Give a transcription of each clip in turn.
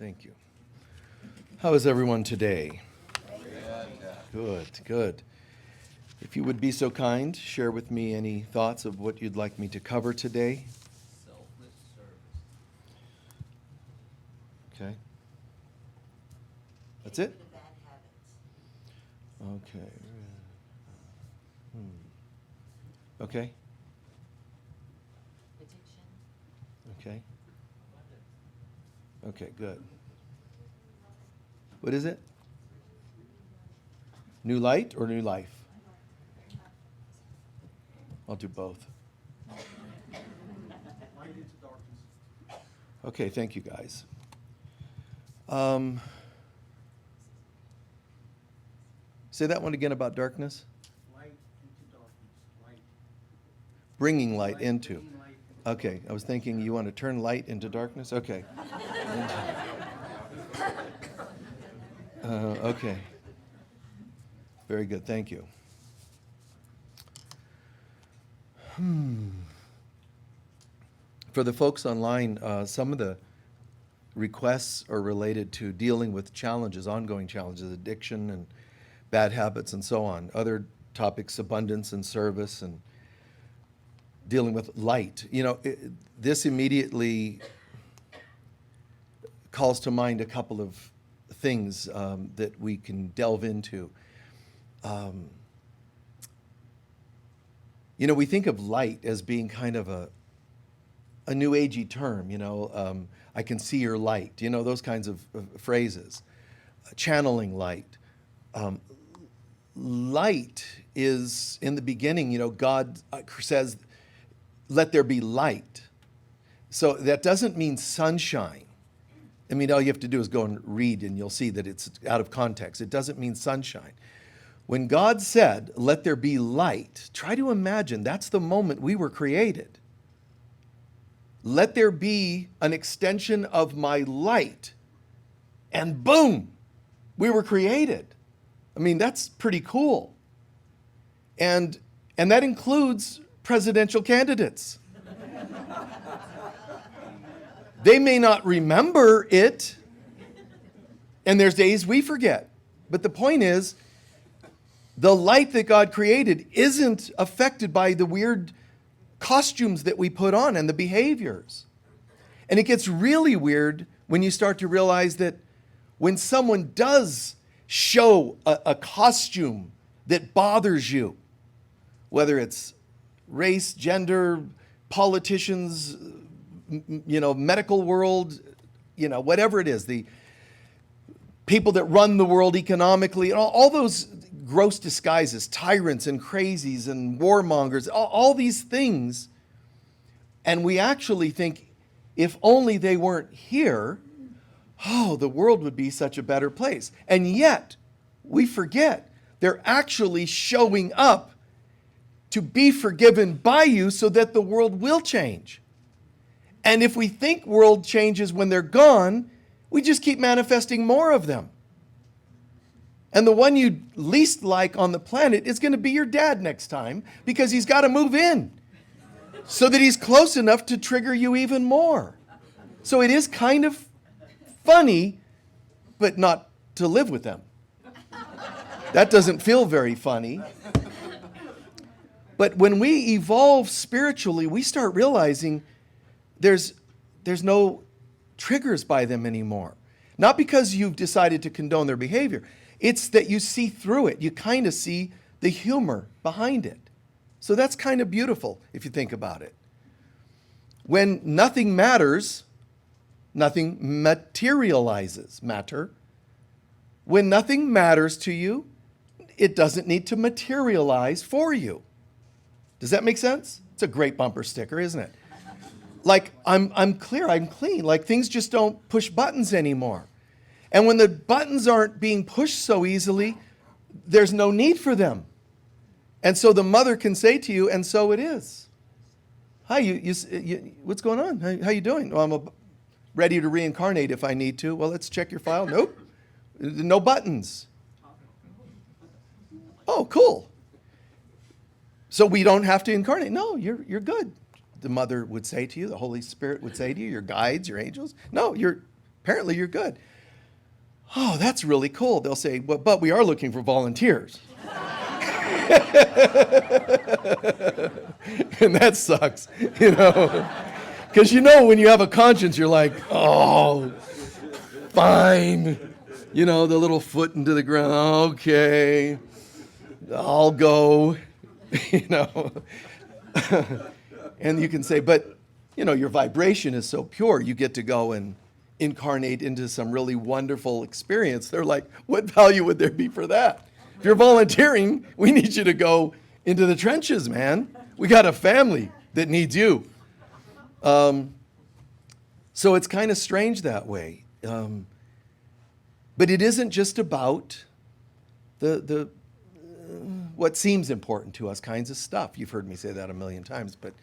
Thank you. How is everyone today? Good, good. If you would be so kind, share with me any thoughts of what you'd like me to cover today. Selfless service. Okay. That's it? The bad habits. Okay. Okay. Addiction. Okay. Okay, good. What is it? New light or new life? I'll do both. Okay, thank you guys. Say that one again about darkness. Light into darkness. Light. Bringing light into. Bringing light into Okay, I was thinking you want to turn light into darkness? Okay. Okay. Very good, thank you. For the folks online, some of the requests are related to dealing with challenges, ongoing challenges, addiction and bad habits and so on. Other topics, abundance and service and dealing with light. You know, this immediately calls to mind a couple of things that we can delve into. You know, we think of light as being kind of a new agey term, you know, I can see your light, you know, those kinds of phrases. Channeling light. Light is, in the beginning, you know, God says, let there be light. So that doesn't mean sunshine. I mean, all you have to do is go and read and you'll see that it's out of context. It doesn't mean sunshine. When God said, let there be light, try to imagine that's the moment we were created. Let there be an extension of my light. And boom, we were created. I mean, that's pretty cool. And that includes presidential candidates. They may not remember it, and there's days we forget. But the point is, the light that God created isn't affected by the weird costumes that we put on and the behaviors. And it gets really weird when you start to realize that when someone does show a costume that bothers you, whether it's race, gender, politicians, you know, medical world, you know, whatever it is, the people that run the world economically, all those gross disguises, tyrants and crazies and warmongers, all these things. And we actually think, if only they weren't here, oh, the world would be such a better place. And yet, we forget they're actually showing up to be forgiven by you so that the world will change. And if we think world changes when they're gone, we just keep manifesting more of them. And the one you least like on the planet is going to be your dad next time because he's got to move in so that he's close enough to trigger you even more. So it is kind of funny, but not to live with them. That doesn't feel very funny. But when we evolve spiritually, we start realizing there's no triggers by them anymore. Not because you've decided to condone their behavior. It's that you see through it. You kind of see the humor behind it. So that's kind of beautiful if you think about it. When nothing matters, nothing materializes. Matter. When nothing matters to you, it doesn't need to materialize for you. Does that make sense? It's a great bumper sticker, isn't it? Like, I'm clear, I'm clean. Like, things just don't push buttons anymore. And when the buttons aren't being pushed so easily, there's no need for them. And so the mother can say to you, and so it is. Hi, you what's going on? How you doing? Well, I'm ready to reincarnate if I need to. Well, let's check your file. Nope. No buttons. Oh, cool. So we don't have to incarnate. No, you're good. The mother would say to you, the Holy Spirit would say to you, your guides, your angels. No, you're apparently you're good. Oh, that's really cool. They'll say, but we are looking for volunteers. And that sucks, Because when you have a conscience, you're like, oh, fine. The little foot into the ground. Okay, I'll go, And you can say, but, your vibration is so pure, you get to go and incarnate into some really wonderful experience. They're like, what value would there be for that? If you're volunteering, we need you to go into the trenches, man. We got a family that needs you. So it's kind of strange that way. But it isn't just about the what seems important to us kinds of stuff. You've heard me say that a million times, but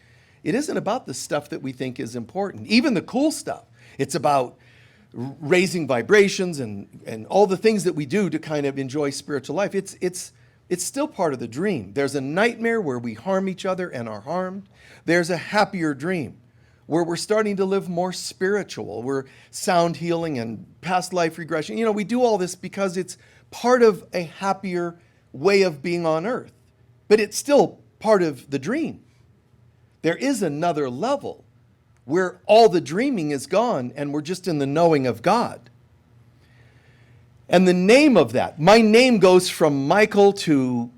it isn't about the stuff that we think is important, even the cool stuff. It's about raising vibrations and all the things that we do to kind of enjoy spiritual life. It's still part of the dream. There's a nightmare where we harm each other and are harmed. There's a happier dream where we're starting to live more spiritual. We're sound healing and past life regression. We do all this because it's part of a happier way of being on earth. But it's still part of the dream. There is another level where all the dreaming is gone and we're just in the knowing of God. And the name of that, my name goes from Michael to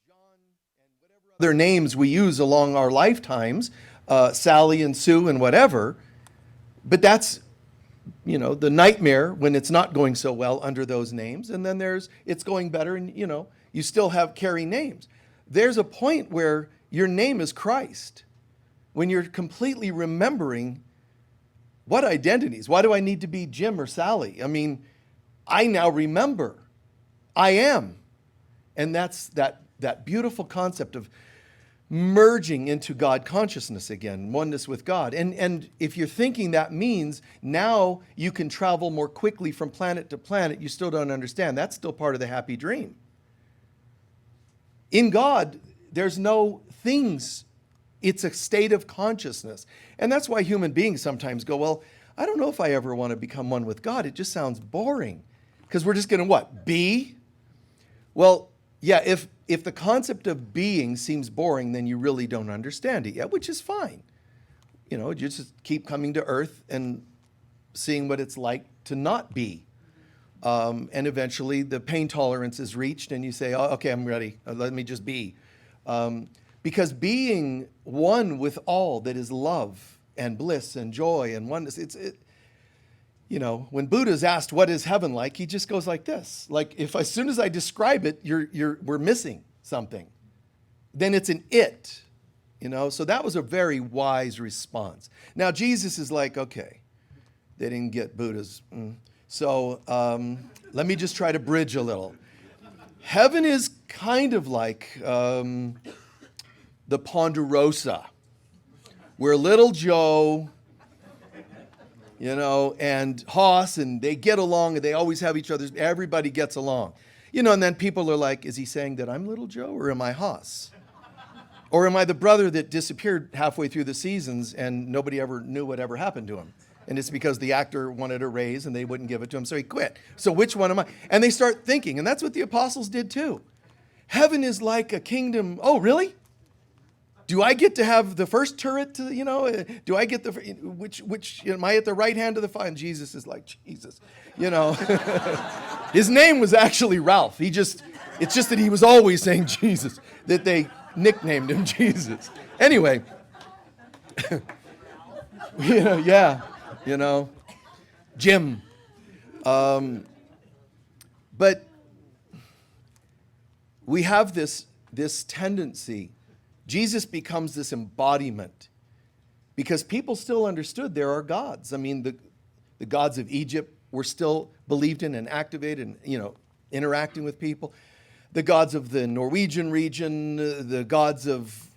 John and whatever other names we use along our lifetimes, Sally and Sue and whatever. But that's, the nightmare when it's not going so well under those names. And then it's going better and, you still carry names. There's a point where your name is Christ. When you're completely remembering what identities, why do I need to be Jim or Sally? I now remember I am. And that's that beautiful concept of merging into God consciousness again, oneness with God. And if you're thinking that means now you can travel more quickly from planet to planet, you still don't understand. That's still part of the happy dream. In God, there's no things. It's a state of consciousness. And that's why human beings sometimes go, well, I don't know if I ever want to become one with God. It just sounds boring. Because we're just going to what? Be? Well, yeah, if the concept of being seems boring, then you really don't understand it yet, which is fine. You just keep coming to earth and seeing what it's like to not be. And eventually the pain tolerance is reached and you say, oh, okay, I'm ready. Let me just be. Because being one with all that is love and bliss and joy and oneness, when Buddha's asked what is heaven like, he just goes like this. Like if as soon as I describe it, we're missing something. Then it's an it, So that was a very wise response. Now Jesus is like, okay, they didn't get Buddha's. So let me just try to bridge a little. Heaven is kind of like the Ponderosa, where little Joe, and Hoss, and they get along, and they always have everybody gets along. And then people are like, is he saying that I'm little Joe, or am I Hoss? Or am I the brother that disappeared halfway through the seasons, and nobody ever knew what ever happened to him? And it's because the actor wanted a raise, and they wouldn't give it to him, so he quit. So which one am I? And they start thinking, and that's what the apostles did too. Heaven is like a kingdom. Oh, really? Do I get to have the first turret? Do I get which? Am I at the right hand of the Father? And Jesus is like, Jesus, His name was actually Ralph. It's just that he was always saying Jesus, that they nicknamed him Jesus. Anyway, Jim. But we have this tendency. Jesus becomes this embodiment because people still understood there are gods. The gods of Egypt were still believed in and activated and, interacting with people. The gods of the Norwegian region, the gods of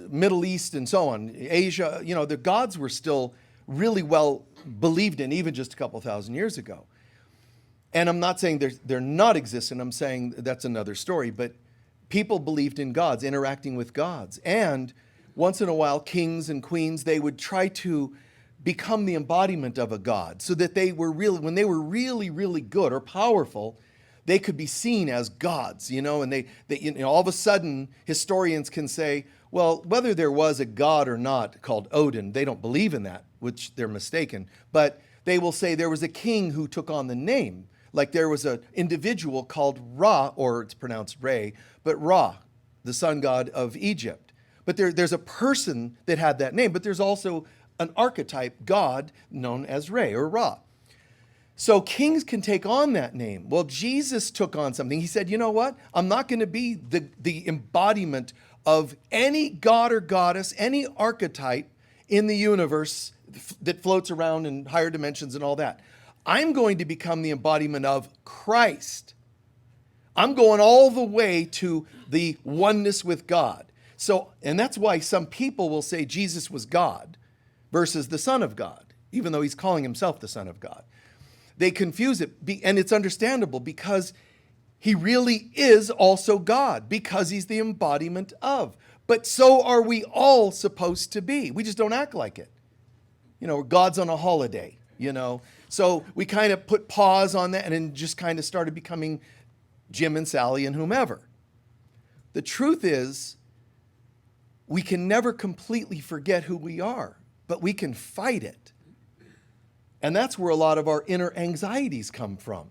Middle East and so on, Asia, the gods were still really well believed in even just a couple thousand years ago. And I'm not saying they're not existent. I'm saying that's another story. But people believed in gods, interacting with gods. And once in a while, kings and queens, they would try to become the embodiment of a god, so that they were really, when they were really, really good or powerful, they could be seen as gods, and all of a sudden historians can say, well, whether there was a god or not called Odin, they don't believe in that, which they're mistaken, but they will say there was a king who took on the name, like there was an individual called Ra, or it's pronounced Re, but Ra, the sun god of Egypt. But there's a person that had that name, but there's also an archetype god known as Re or Ra. So kings can take on that name. Well, Jesus took on something. He said, you know what? I'm not going to be the embodiment of any god or goddess, any archetype in the universe that floats around in higher dimensions and all that. I'm going to become the embodiment of Christ. I'm going all the way to the oneness with God. So, and that's why some people will say Jesus was God versus the Son of God, even though he's calling himself the Son of God. They confuse it, and it's understandable because he really is also God, because he's the embodiment of. But so are we all supposed to be. We just don't act like it. God's on a holiday, So we kind of put pause on that and then just kind of started becoming Jim and Sally and whomever. The truth is, we can never completely forget who we are, but we can fight it. And that's where a lot of our inner anxieties come from,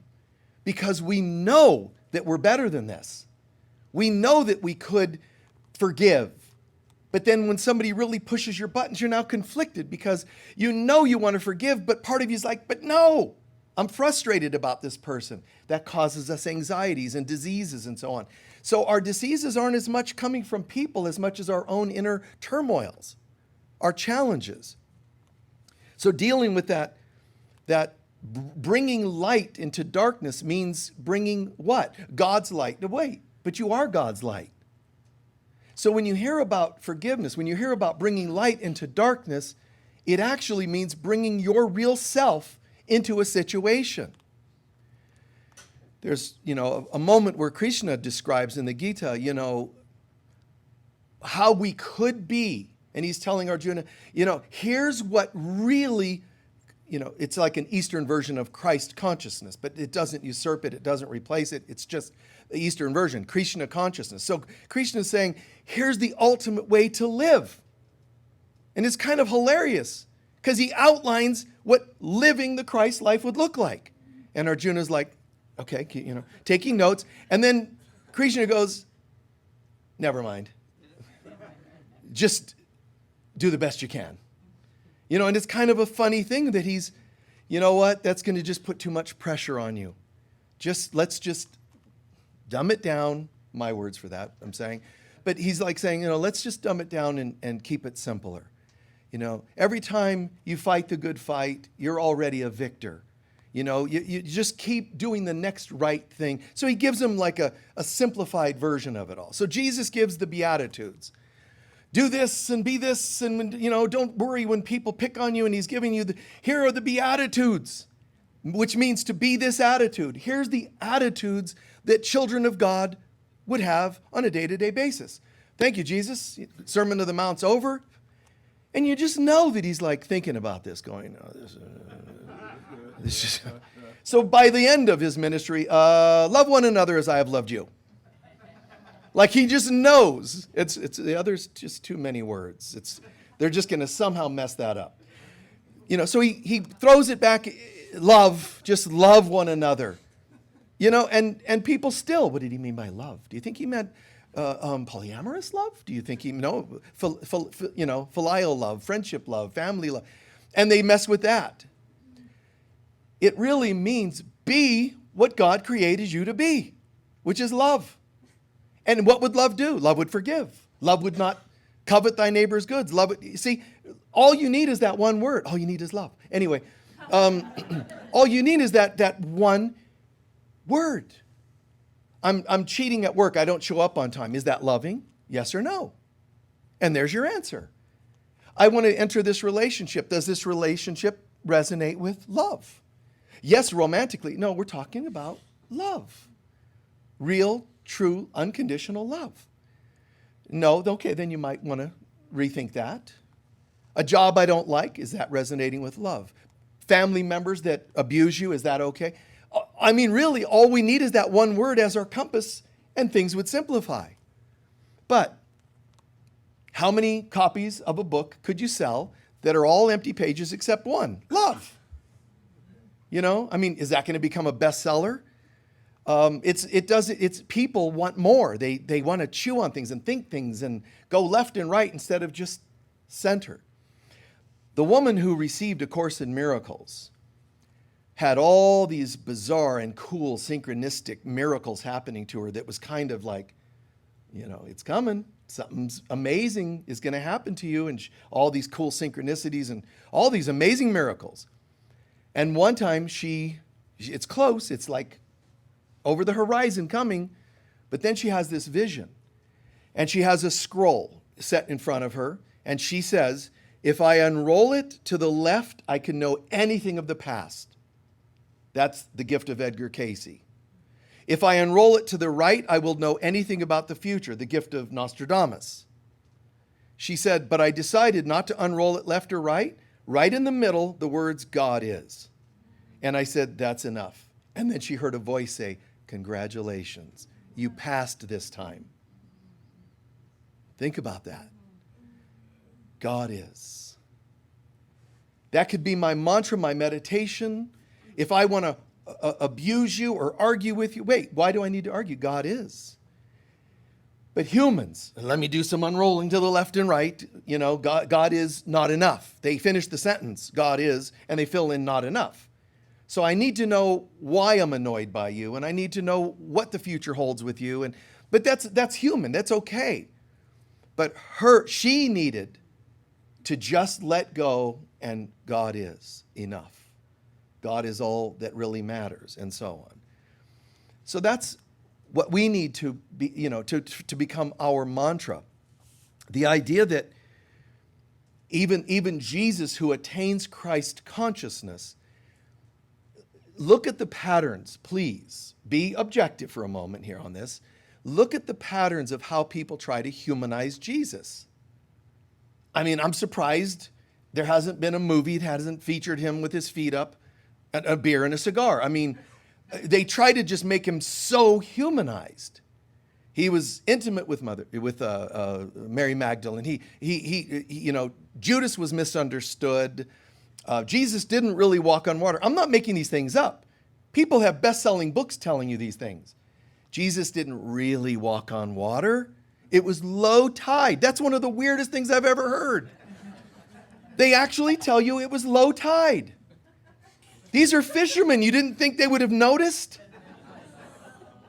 because we know that we're better than this. We know that we could forgive. But then when somebody really pushes your buttons, you're now conflicted because you want to forgive, but part of you is like, but no, I'm frustrated about this person. That causes us anxieties and diseases and so on. So our diseases aren't as much coming from people as much as our own inner turmoils, our challenges. So dealing with that bringing light into darkness means bringing what? God's light. No, wait, but you are God's light. So when you hear about forgiveness, when you hear about bringing light into darkness, it actually means bringing your real self into a situation. There's, a moment where Krishna describes in the Gita, how we could be. And he's telling Arjuna, here's what really, it's like an Eastern version of Christ consciousness, but it doesn't usurp it. It doesn't replace it. It's just the Eastern version, Krishna consciousness. So Krishna is saying, here's the ultimate way to live. And it's kind of hilarious because he outlines what living the Christ life would look like. And Arjuna's like, okay, taking notes. And then Krishna goes, never mind. Just do the best you can. And it's kind of a funny thing that he's, that's going to just put too much pressure on you. Let's just dumb it down. My words for that, I'm saying. But he's like saying, let's just dumb it down and keep it simpler. Every time you fight the good fight, you're already a victor. You just keep doing the next right thing. So he gives them like a simplified version of it all. So Jesus gives the Beatitudes. Do this and be this and, don't worry when people pick on you. And he's giving you here are the Beatitudes, which means to be this attitude. Here's the attitudes that children of God would have on a day-to-day basis. Thank you, Jesus. Sermon of the Mount's over. And you just know that he's like thinking about this, going, so by the end of his ministry, love one another as I have loved you. Like he just knows. It's the others just too many words. They're just going to somehow mess that up. So he throws it back. Just love one another. And people still, what did he mean by love? Do you think he meant polyamorous love? Do you think he, filial love, friendship love, family love? And they mess with that. It really means be what God created you to be, which is love. And what would love do? Love would forgive. Love would not covet thy neighbor's goods. Love would, see, all you need is that one word. All you need is love. Anyway, all you need is that one word. I'm cheating at work. I don't show up on time. Is that loving? Yes or no? And there's your answer. I want to enter this relationship. Does this relationship resonate with love? Yes, romantically. No, we're talking about love. Real, true, unconditional love. No, okay, then you might want to rethink that. A job I don't like, is that resonating with love? Family members that abuse you, is that okay? I mean, really, all we need is that one word as our compass, and things would simplify. But how many copies of a book could you sell that are all empty pages except one? Love. You know, I mean, is that going to become a bestseller? It's people want more. They want to chew on things and think things and go left and right instead of just center. The woman who received A Course in Miracles had all these bizarre and cool synchronistic miracles happening to her that was kind of like, you know, it's coming. Something's amazing is going to happen to you, and all these cool synchronicities and all these amazing miracles. And one time it's close, it's like over the horizon coming, but then she has this vision. And she has a scroll set in front of her, and she says, if I unroll it to the left, I can know anything of the past. That's the gift of Edgar Cayce. If I unroll it to the right, I will know anything about the future, the gift of Nostradamus. She said, but I decided not to unroll it left or right. Right in the middle, the words God is. And I said, that's enough. And then she heard a voice say, congratulations, you passed this time. Think about that. God is. That could be my mantra, my meditation. If I want to abuse you or argue with you, wait, why do I need to argue? God is. But humans, let me do some unrolling to the left and right. You know, God is not enough. They finish the sentence, God is, and they fill in not enough. So I need to know why I'm annoyed by you, and I need to know what the future holds with you. But that's human. That's okay. But she needed to just let go, and God is enough. God is all that really matters, and so on. So that's what we need to be, you know, to become our mantra. The idea that even Jesus, who attains Christ consciousness, look at the patterns, please. Be objective for a moment here on this. Look at the patterns of how people try to humanize Jesus. I mean, I'm surprised there hasn't been a movie that hasn't featured him with his feet up, a beer and a cigar. I mean, they try to just make him so humanized. He was intimate with Mary Magdalene. He you know, Judas was misunderstood. Jesus didn't really walk on water. I'm not making these things up. People have best-selling books telling you these things. Jesus didn't really walk on water. It was low tide. That's one of the weirdest things I've ever heard. They actually tell you it was low tide. These are fishermen. You didn't think they would have noticed?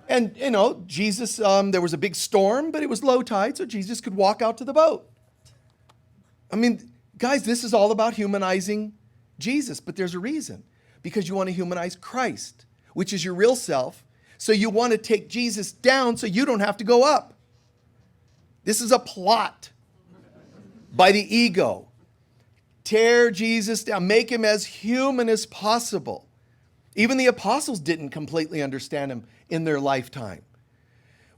And, you know, Jesus, there was a big storm, but it was low tide, so Jesus could walk out to the boat. I mean, guys, this is all about humanizing Jesus, but there's a reason. Because you want to humanize Christ, which is your real self. So you want to take Jesus down so you don't have to go up. This is a plot by the ego. Tear Jesus down. Make him as human as possible. Even the apostles didn't completely understand him in their lifetime.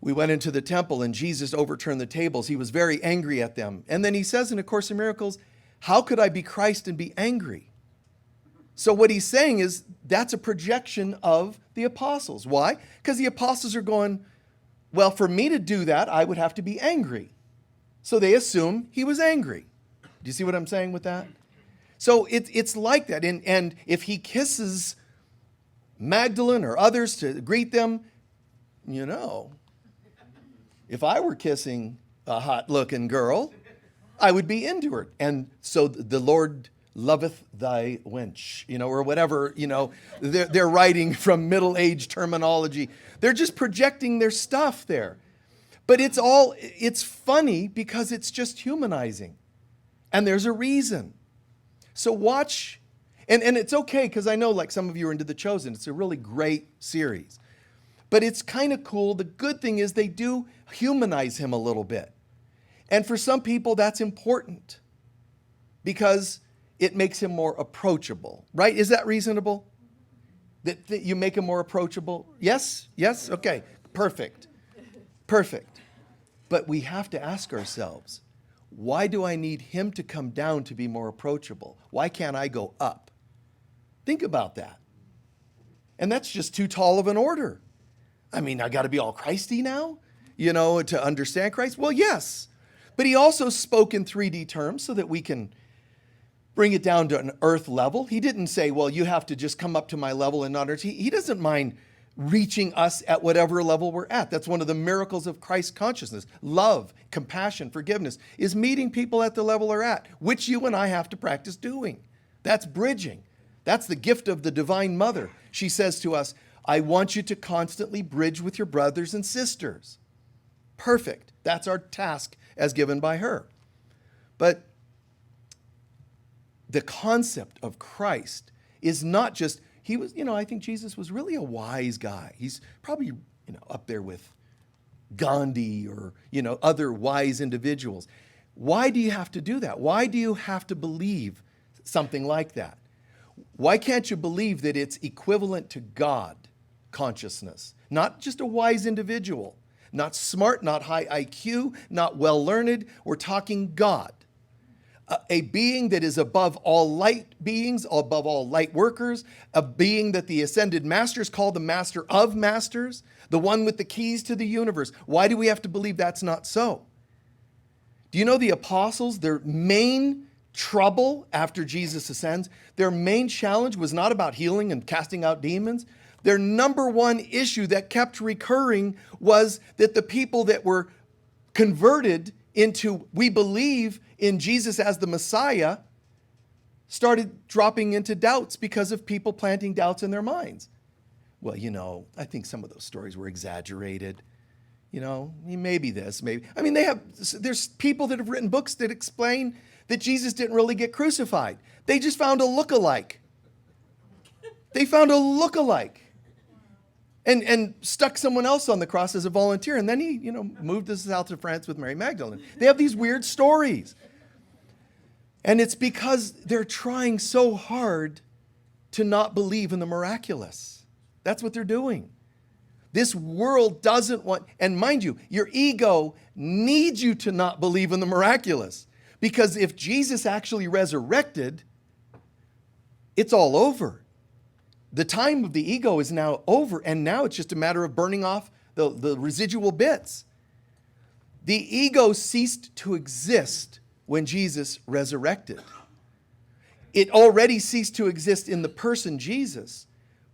We went into the temple and Jesus overturned the tables. He was very angry at them. And then he says in A Course in Miracles, how could I be Christ and be angry? So what he's saying is that's a projection of the apostles. Why? Because the apostles are going, well, for me to do that, I would have to be angry. So they assume he was angry. Do you see what I'm saying with that? So it's like that. And if he kisses Magdalene or others to greet them, you know, if I were kissing a hot-looking girl, I would be into her. And so the Lord loveth thy wench, you know, or whatever, you know, they're writing from middle-age terminology. They're just projecting their stuff there. But it's funny because it's just humanizing. And there's a reason. So watch, and it's okay, because I know like some of you are into The Chosen. It's a really great series. But it's kind of cool. The good thing is they do humanize him a little bit. And for some people, that's important because it makes him more approachable, right? Is that reasonable? That you make him more approachable? Yes? Yes? Okay. Perfect. Perfect. But we have to ask ourselves, Why do I need him to come down to be more approachable? Why can't I go up? Think about that. And that's just too tall of an order. I mean, I got to be all Christy now, to understand Christ? Well, yes. But he also spoke in 3D terms so that we can bring it down to an earth level. He didn't say, well, you have to just come up to my level and not earth. He doesn't mind reaching us at whatever level we're at. That's one of the miracles of Christ consciousness. Love, compassion, forgiveness is meeting people at the level they're at, which you and I have to practice doing. That's bridging. That's the gift of the Divine Mother. She says to us, I want you to constantly bridge with your brothers and sisters. Perfect. That's our task as given by her. But the concept of Christ is not just, I think Jesus was really a wise guy. He's probably, up there with Gandhi or, other wise individuals. Why do you have to do that? Why do you have to believe something like that? Why can't you believe that it's equivalent to God consciousness? Not just a wise individual, not smart, not high IQ, not well-learned. We're talking God. A being that is above all light beings, above all light workers, a being that the ascended masters call the master of masters, the one with the keys to the universe. Why do we have to believe that's not so? Do you know the apostles, their main trouble after Jesus ascends, their main challenge was not about healing and casting out demons. Their number one issue that kept recurring was that the people that were converted into, we believe in Jesus as the Messiah, started dropping into doubts because of people planting doubts in their minds. Well, I think some of those stories were exaggerated. Maybe this, maybe. I mean, there's people that have written books that explain that Jesus didn't really get crucified. They just found a look-alike. They found a look-alike. And stuck someone else on the cross as a volunteer. And then he, moved to south to France with Mary Magdalene. They have these weird stories. And it's because they're trying so hard to not believe in the miraculous. That's what they're doing. This world doesn't want, and mind you, your ego needs you to not believe in the miraculous. Because if Jesus actually resurrected, it's all over. The time of the ego is now over, and now it's just a matter of burning off the residual bits. The ego ceased to exist when Jesus resurrected. It already ceased to exist in the person Jesus,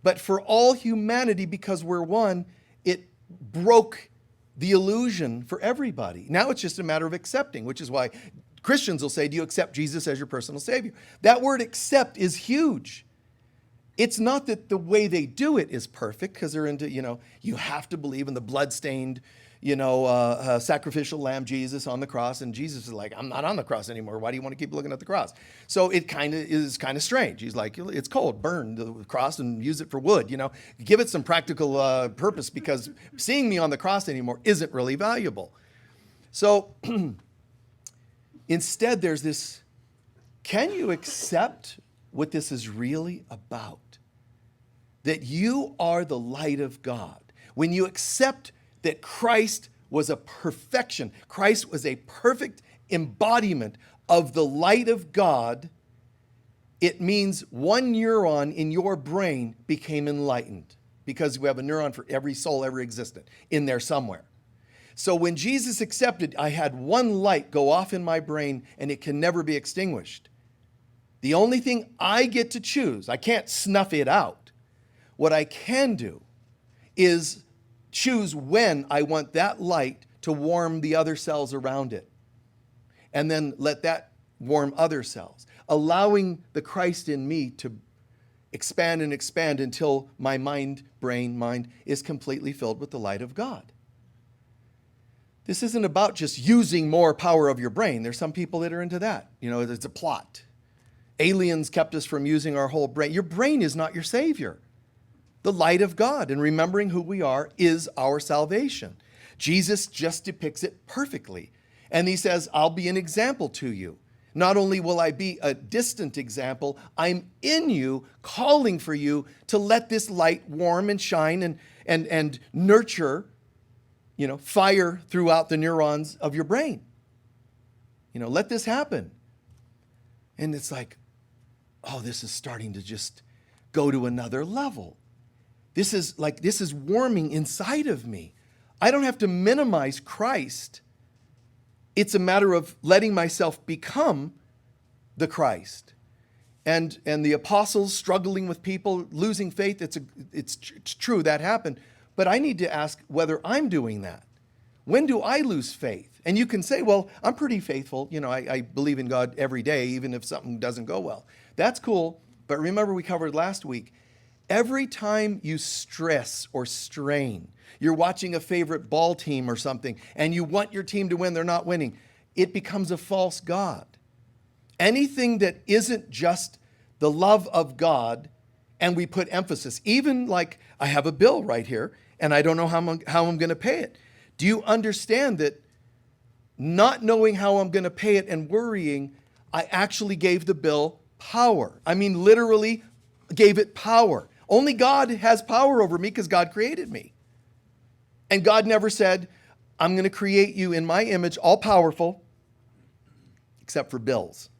but for all humanity, because we're one, it broke the illusion for everybody. Now it's just a matter of accepting, which is why Christians will say, do you accept Jesus as your personal Savior? That word accept is huge. It's not that the way they do it is perfect, because they're into, you have to believe in the bloodstained, sacrificial lamb Jesus on the cross. And Jesus is like, I'm not on the cross anymore. Why do you want to keep looking at the cross? So it is kind of strange. He's like, it's cold, burn the cross and use it for wood, give it some practical purpose, because seeing me on the cross anymore isn't really valuable. So instead, there's this, can you accept what this is really about? That you are the light of God. When you accept that Christ was a perfection, Christ was a perfect embodiment of the light of God, it means one neuron in your brain became enlightened, because we have a neuron for every soul ever existed in there somewhere. So when Jesus accepted, I had one light go off in my brain and it can never be extinguished. The only thing I get to choose, I can't snuff it out. What I can do is choose when I want that light to warm the other cells around it. And then let that warm other cells, allowing the Christ in me to expand and expand until my mind is completely filled with the light of God. This isn't about just using more power of your brain. There's some people that are into that. It's a plot. Aliens kept us from using our whole brain. Your brain is not your savior. The light of God and remembering who we are is our salvation. Jesus just depicts it perfectly. And he says, I'll be an example to you. Not only will I be a distant example, I'm in you, calling for you to let this light warm and shine and nurture, fire throughout the neurons of your brain. let this happen. And it's like, oh, this is starting to just go to another level. This is warming inside of me. I don't have to minimize Christ. It's a matter of letting myself become the Christ. And the apostles struggling with people, losing faith, it's true, that happened. But I need to ask whether I'm doing that. When do I lose faith? And you can say, well, I'm pretty faithful. I believe in God every day, even if something doesn't go well. That's cool. But remember, we covered last week, every time you stress or strain, you're watching a favorite ball team or something, and you want your team to win, they're not winning, it becomes a false god. Anything that isn't just the love of God, and we put emphasis, even like I have a bill right here, and I don't know how I'm going to pay it. Do you understand that not knowing how I'm going to pay it and worrying, I actually gave the bill power. I mean, literally gave it power. Only God has power over me because God created me. And God never said, I'm going to create you in my image, all powerful, except for bills.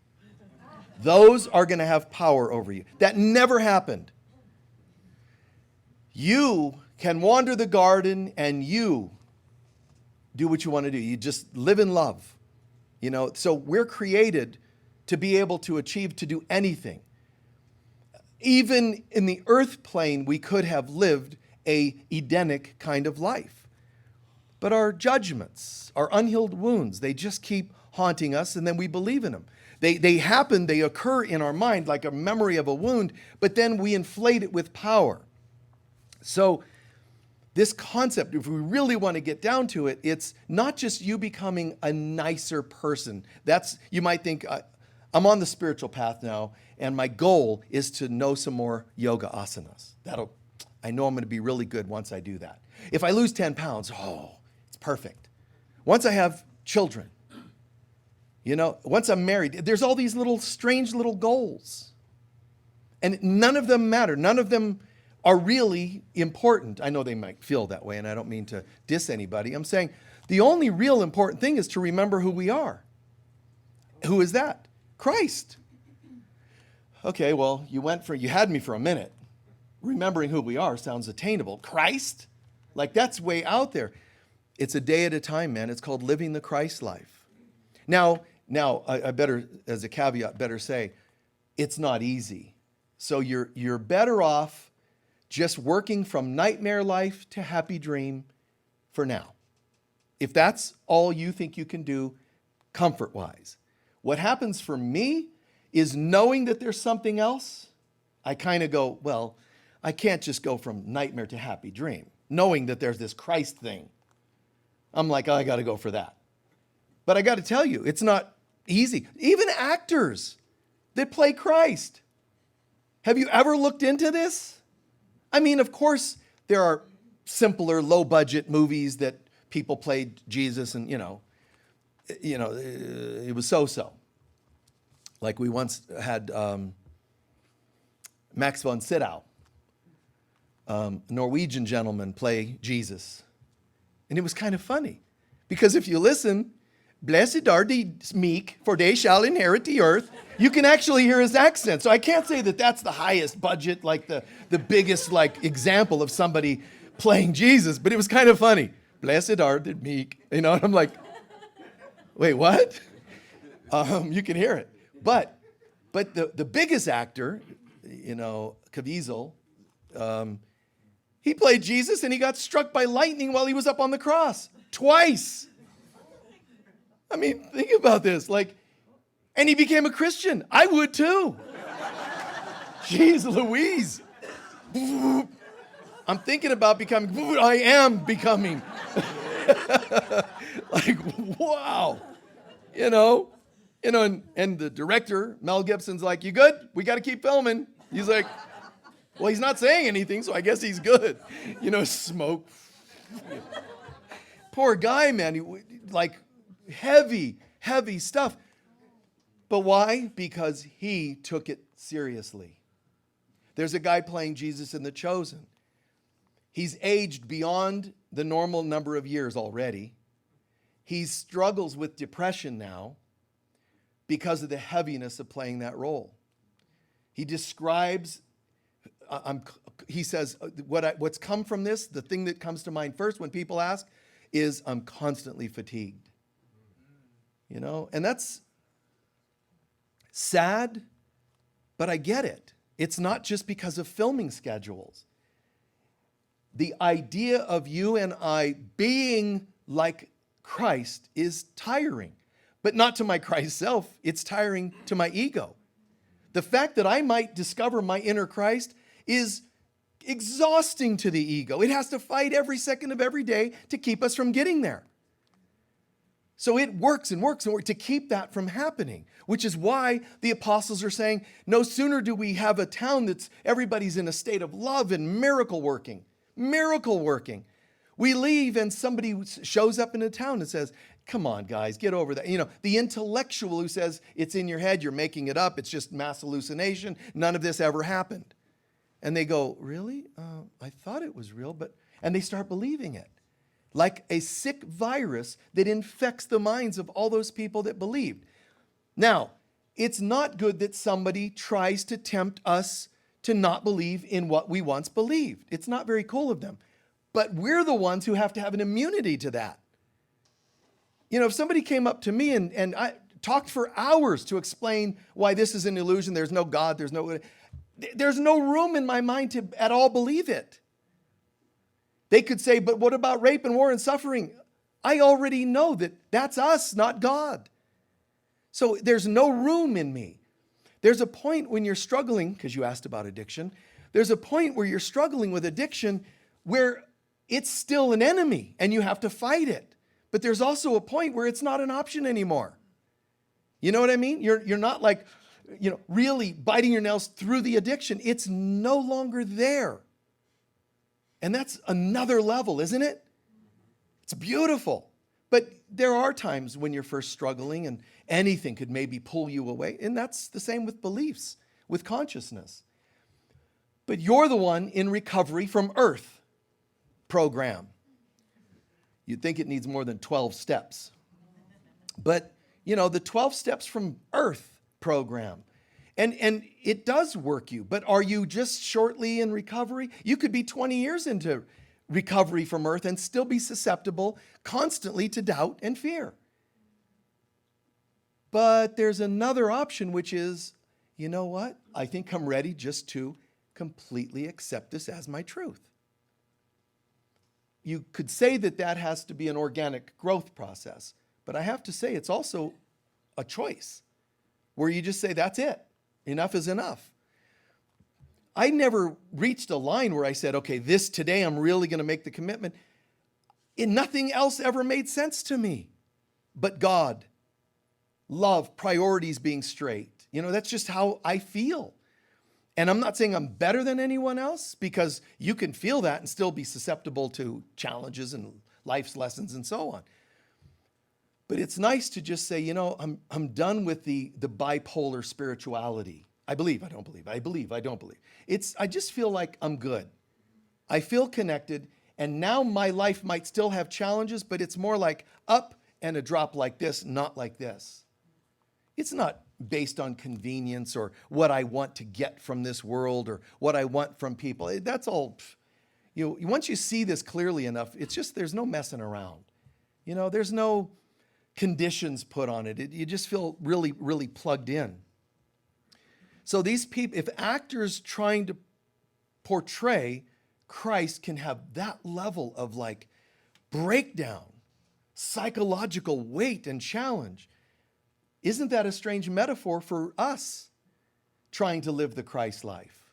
Those are going to have power over you. That never happened. You can wander the garden and you do what you want to do. You just live in love. So we're created to be able to achieve, to do anything. Even in the earth plane, we could have lived a Edenic kind of life. But our judgments, our unhealed wounds, they just keep haunting us, and then we believe in them. They happen, they occur in our mind like a memory of a wound, but then we inflate it with power. So this concept, if we really want to get down to it, it's not just you becoming a nicer person. You might think, I'm on the spiritual path now, and my goal is to know some more yoga asanas. I know I'm going to be really good once I do that. If I lose 10 pounds, it's perfect. Once I have children, once I'm married, there's all these little strange little goals. And none of them matter. None of them are really important. I know they might feel that way, and I don't mean to diss anybody. I'm saying the only real important thing is to remember who we are. Who is that? Christ. Okay, well, you had me for a minute. Remembering who we are sounds attainable. Christ? Like that's way out there. It's a day at a time, man. It's called living the Christ life. Now, I better, as a caveat, better say, it's not easy. So you're better off just working from nightmare life to happy dream for now. If that's all you think you can do, comfort-wise. What happens for me is knowing that there's something else, I kind of go, well, I can't just go from nightmare to happy dream, knowing that there's this Christ thing. I'm like, I got to go for that. But I got to tell you, it's not easy. Even actors that play Christ. Have you ever looked into this? I mean, of course, there are simpler, low-budget movies that people played Jesus and, it was so-so. Like we once had Max von Sydow, Norwegian gentleman, play Jesus. And it was kind of funny because if you listen, blessed are the meek, for they shall inherit the earth. You can actually hear his accent. So I can't say that that's the highest budget, like the biggest example of somebody playing Jesus, but it was kind of funny. Blessed are the meek. And I'm like, wait, what? You can hear it. But the biggest actor, Caviezel, he played Jesus and he got struck by lightning while he was up on the cross. Twice. I mean, think about this. And he became a Christian. I would too. Jeez Louise. I'm thinking about becoming, I am becoming. Wow. And the director, Mel Gibson's like, you good? We got to keep filming. He's like, well, he's not saying anything, so I guess he's good. Smoke. Poor guy, man. Heavy stuff. But why? Because he took it seriously. There's a guy playing Jesus in The Chosen. He's aged beyond the normal number of years already. He struggles with depression now. because of the heaviness of playing that role. He describes, he says, what's come from this, the thing that comes to mind first when people ask is, I'm constantly fatigued. You know, and that's sad, but I get it. It's not just because of filming schedules. The idea of you and I being like Christ is tiring, but not to my Christ self. It's tiring to my ego. The fact that I might discover my inner Christ is exhausting to the ego. It has to fight every second of every day to keep us from getting there. So it works and works and works to keep that from happening, which is why the apostles are saying, no sooner do we have a town that's everybody's in a state of love and miracle working. We leave and somebody shows up in a town and says, come on, guys, get over that. You know, the intellectual who says it's in your head, you're making it up, it's just mass hallucination, none of this ever happened. And they go, really? I thought it was real, and they start believing it. Like a sick virus that infects the minds of all those people that believed. Now, it's not good that somebody tries to tempt us to not believe in what we once believed. It's not very cool of them. But we're the ones who have to have an immunity to that. You know, if somebody came up to me and I talked for hours to explain why this is an illusion, there's no God, there's no room in my mind to at all believe it. They could say, but what about rape and war and suffering? I already know that that's us, not God. So there's no room in me. There's a point when you're struggling, because you asked about addiction, there's a point where you're struggling with addiction where it's still an enemy and you have to fight it. But there's also a point where it's not an option anymore. You know what I mean? You're not like, you know, really biting your nails through the addiction. It's no longer there. And that's another level, isn't it? It's beautiful. But there are times when you're first struggling and anything could maybe pull you away. And that's the same with beliefs, with consciousness. But you're the one in recovery from earth program. You'd think it needs more than 12 steps. But, you know, the 12 steps from earth program. And it does work you, but are you just shortly in recovery? You could be 20 years into recovery from earth and still be susceptible constantly to doubt and fear. But there's another option, which is, you know what? I think I'm ready just to completely accept this as my truth. You could say that that has to be an organic growth process, but I have to say it's also a choice where you just say, that's it. Enough is enough. I never reached a line where I said, okay, today I'm really going to make the commitment. And nothing else ever made sense to me but God, love, priorities being straight. You know, that's just how I feel. And I'm not saying I'm better than anyone else, because you can feel that and still be susceptible to challenges and life's lessons and so on. But it's nice to just say, you know, I'm done with the bipolar spirituality. I believe, I don't believe. I believe, I don't believe. I just feel like I'm good. I feel connected, and now my life might still have challenges, but it's more like up and a drop like this, not like this. It's not based on convenience or what I want to get from this world or what I want from people. That's all, you know, once you see this clearly enough, it's just, there's no messing around. You know, there's no conditions put on it. You just feel really, really plugged in. So these people, if actors trying to portray Christ can have that level of like breakdown, psychological weight and challenge, isn't that a strange metaphor for us trying to live the Christ life?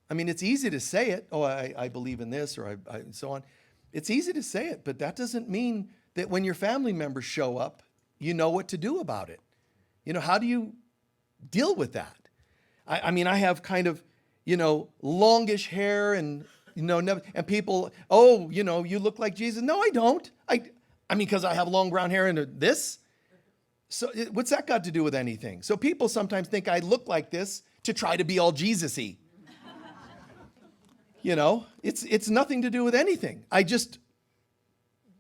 I mean, it's easy to say it. Oh, I believe in this or I so on. It's easy to say it, but that doesn't mean that when your family members show up, you know what to do about it. You know, how do you deal with that? I mean, I have kind of, you know, longish hair and, you know, and people, oh, you know, you look like Jesus. No, I don't. I mean, because I have long brown hair and this. So what's that got to do with anything? So people sometimes think I look like this to try to be all Jesus-y. You know, it's nothing to do with anything. I just,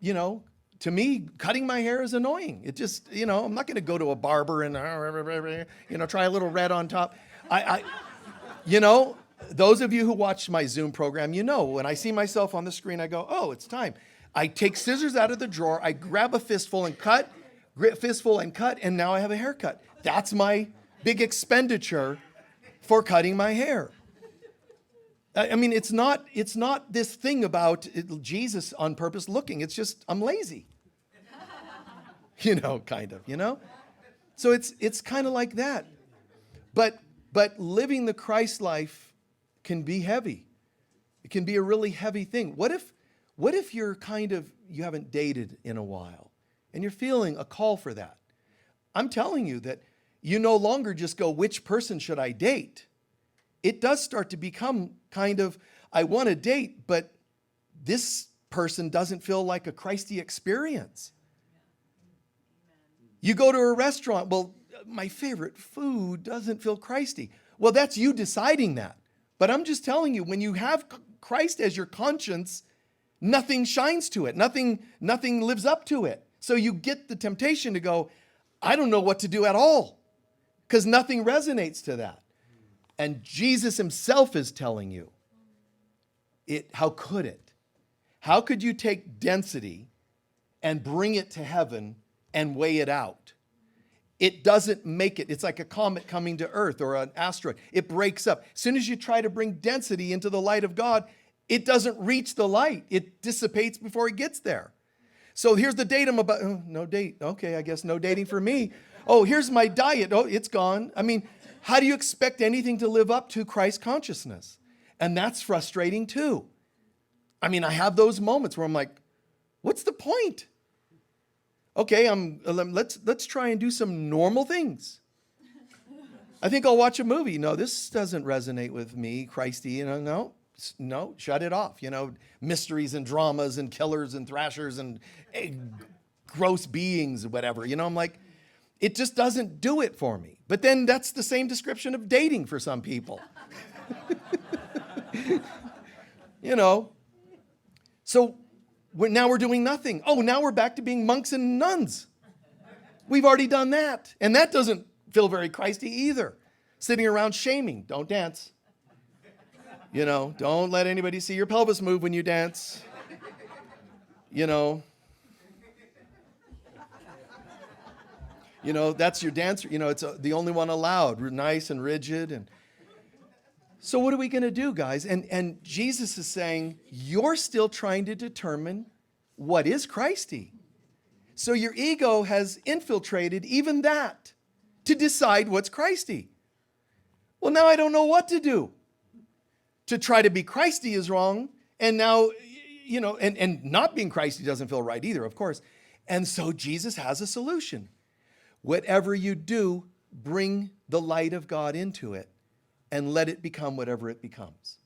you know, to me, cutting my hair is annoying. It just, I'm not going to go to a barber and, try a little red on top. Those of you who watch my Zoom program, when I see myself on the screen, I go, oh, it's time. I take scissors out of the drawer, I grab a fistful and cut, and now I have a haircut. That's my big expenditure for cutting my hair. I mean, it's not this thing about Jesus on purpose looking. It's just, I'm lazy. Kind of. So it's kind of like that. But living the Christ life can be heavy. It can be a really heavy thing. What if you're you haven't dated in a while and you're feeling a call for that? I'm telling you that you no longer just go, which person should I date? It does start to become kind of, I want to date, but this person doesn't feel like a Christy experience. You go to a restaurant, well, my favorite food doesn't feel Christy. Well, that's you deciding that. But I'm just telling you, when you have Christ as your conscience, nothing shines to it. Nothing lives up to it. So you get the temptation to go, I don't know what to do at all, because nothing resonates to that. And Jesus himself is telling you, how could it? How could you take density and bring it to heaven and weigh it out? It doesn't make it. It's like a comet coming to Earth or an asteroid. It breaks up. As soon as you try to bring density into the light of God, it doesn't reach the light. It dissipates before it gets there. So here's the datum about, no date. Okay, I guess no dating for me. Oh, here's my diet. Oh, it's gone. I mean, how do you expect anything to live up to Christ consciousness? And that's frustrating too. I mean, I have those moments where I'm like, what's the point? Okay, let's try and do some normal things. I think I'll watch a movie. No, this doesn't resonate with me, Christy. No, shut it off. Mysteries and dramas and killers and thrashers and gross beings, whatever. I'm like, it just doesn't do it for me. But then that's the same description of dating for some people. So now we're doing nothing. Oh, now we're back to being monks and nuns. We've already done that. And that doesn't feel very Christy either. Sitting around shaming. Don't dance. Don't let anybody see your pelvis move when you dance. That's your dancer. It's the only one allowed. Nice and rigid. And so what are we going to do, guys? And Jesus is saying, you're still trying to determine what is Christy. So your ego has infiltrated even that to decide what's Christy. Well, now I don't know what to do. To try to be Christy is wrong. And now, and not being Christy doesn't feel right either, of course. And so Jesus has a solution. Whatever you do, bring the light of God into it and let it become whatever it becomes.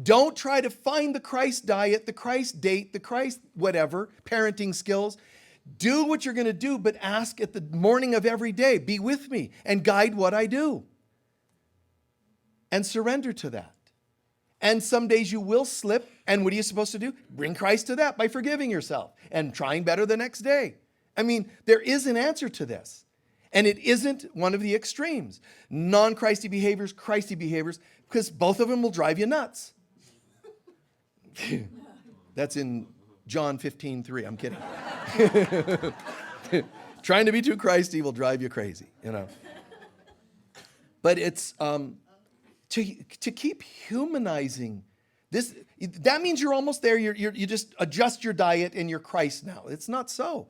Don't try to find the Christ diet, the Christ date, the Christ whatever, parenting skills. Do what you're going to do, but ask at the morning of every day, be with me and guide what I do. And surrender to that. And some days you will slip. And what are you supposed to do? Bring Christ to that by forgiving yourself and trying better the next day. I mean, there is an answer to this. And it isn't one of the extremes. Non-Christy behaviors, Christy behaviors, because both of them will drive you nuts. That's in John 15:3. I'm kidding. Trying to be too Christy will drive you crazy, But it's to keep humanizing this. That means you're almost there. You just adjust your diet and you're Christ now. It's not so.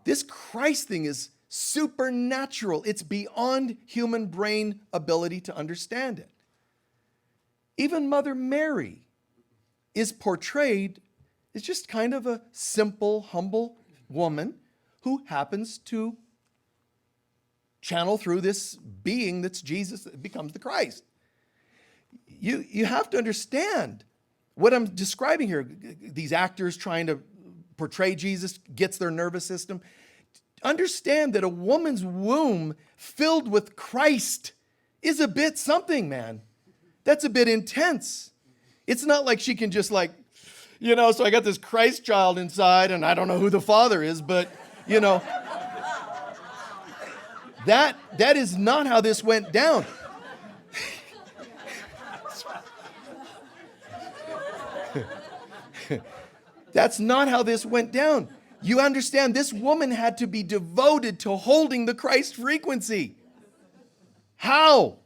This Christ thing is supernatural. It's beyond human brain ability to understand it. Even Mother Mary is portrayed as just kind of a simple, humble woman who happens to channel through this being that's Jesus that becomes the Christ. You have to understand what I'm describing here. These actors trying to portray Jesus gets their nervous system. Understand that a woman's womb filled with Christ is a bit something, man. That's a bit intense. It's not like she can just You know, so I got this Christ child inside, and I don't know who the father is, but, you know, that is not how this went down. That's not how this went down. You understand, this woman had to be devoted to holding the Christ frequency. How?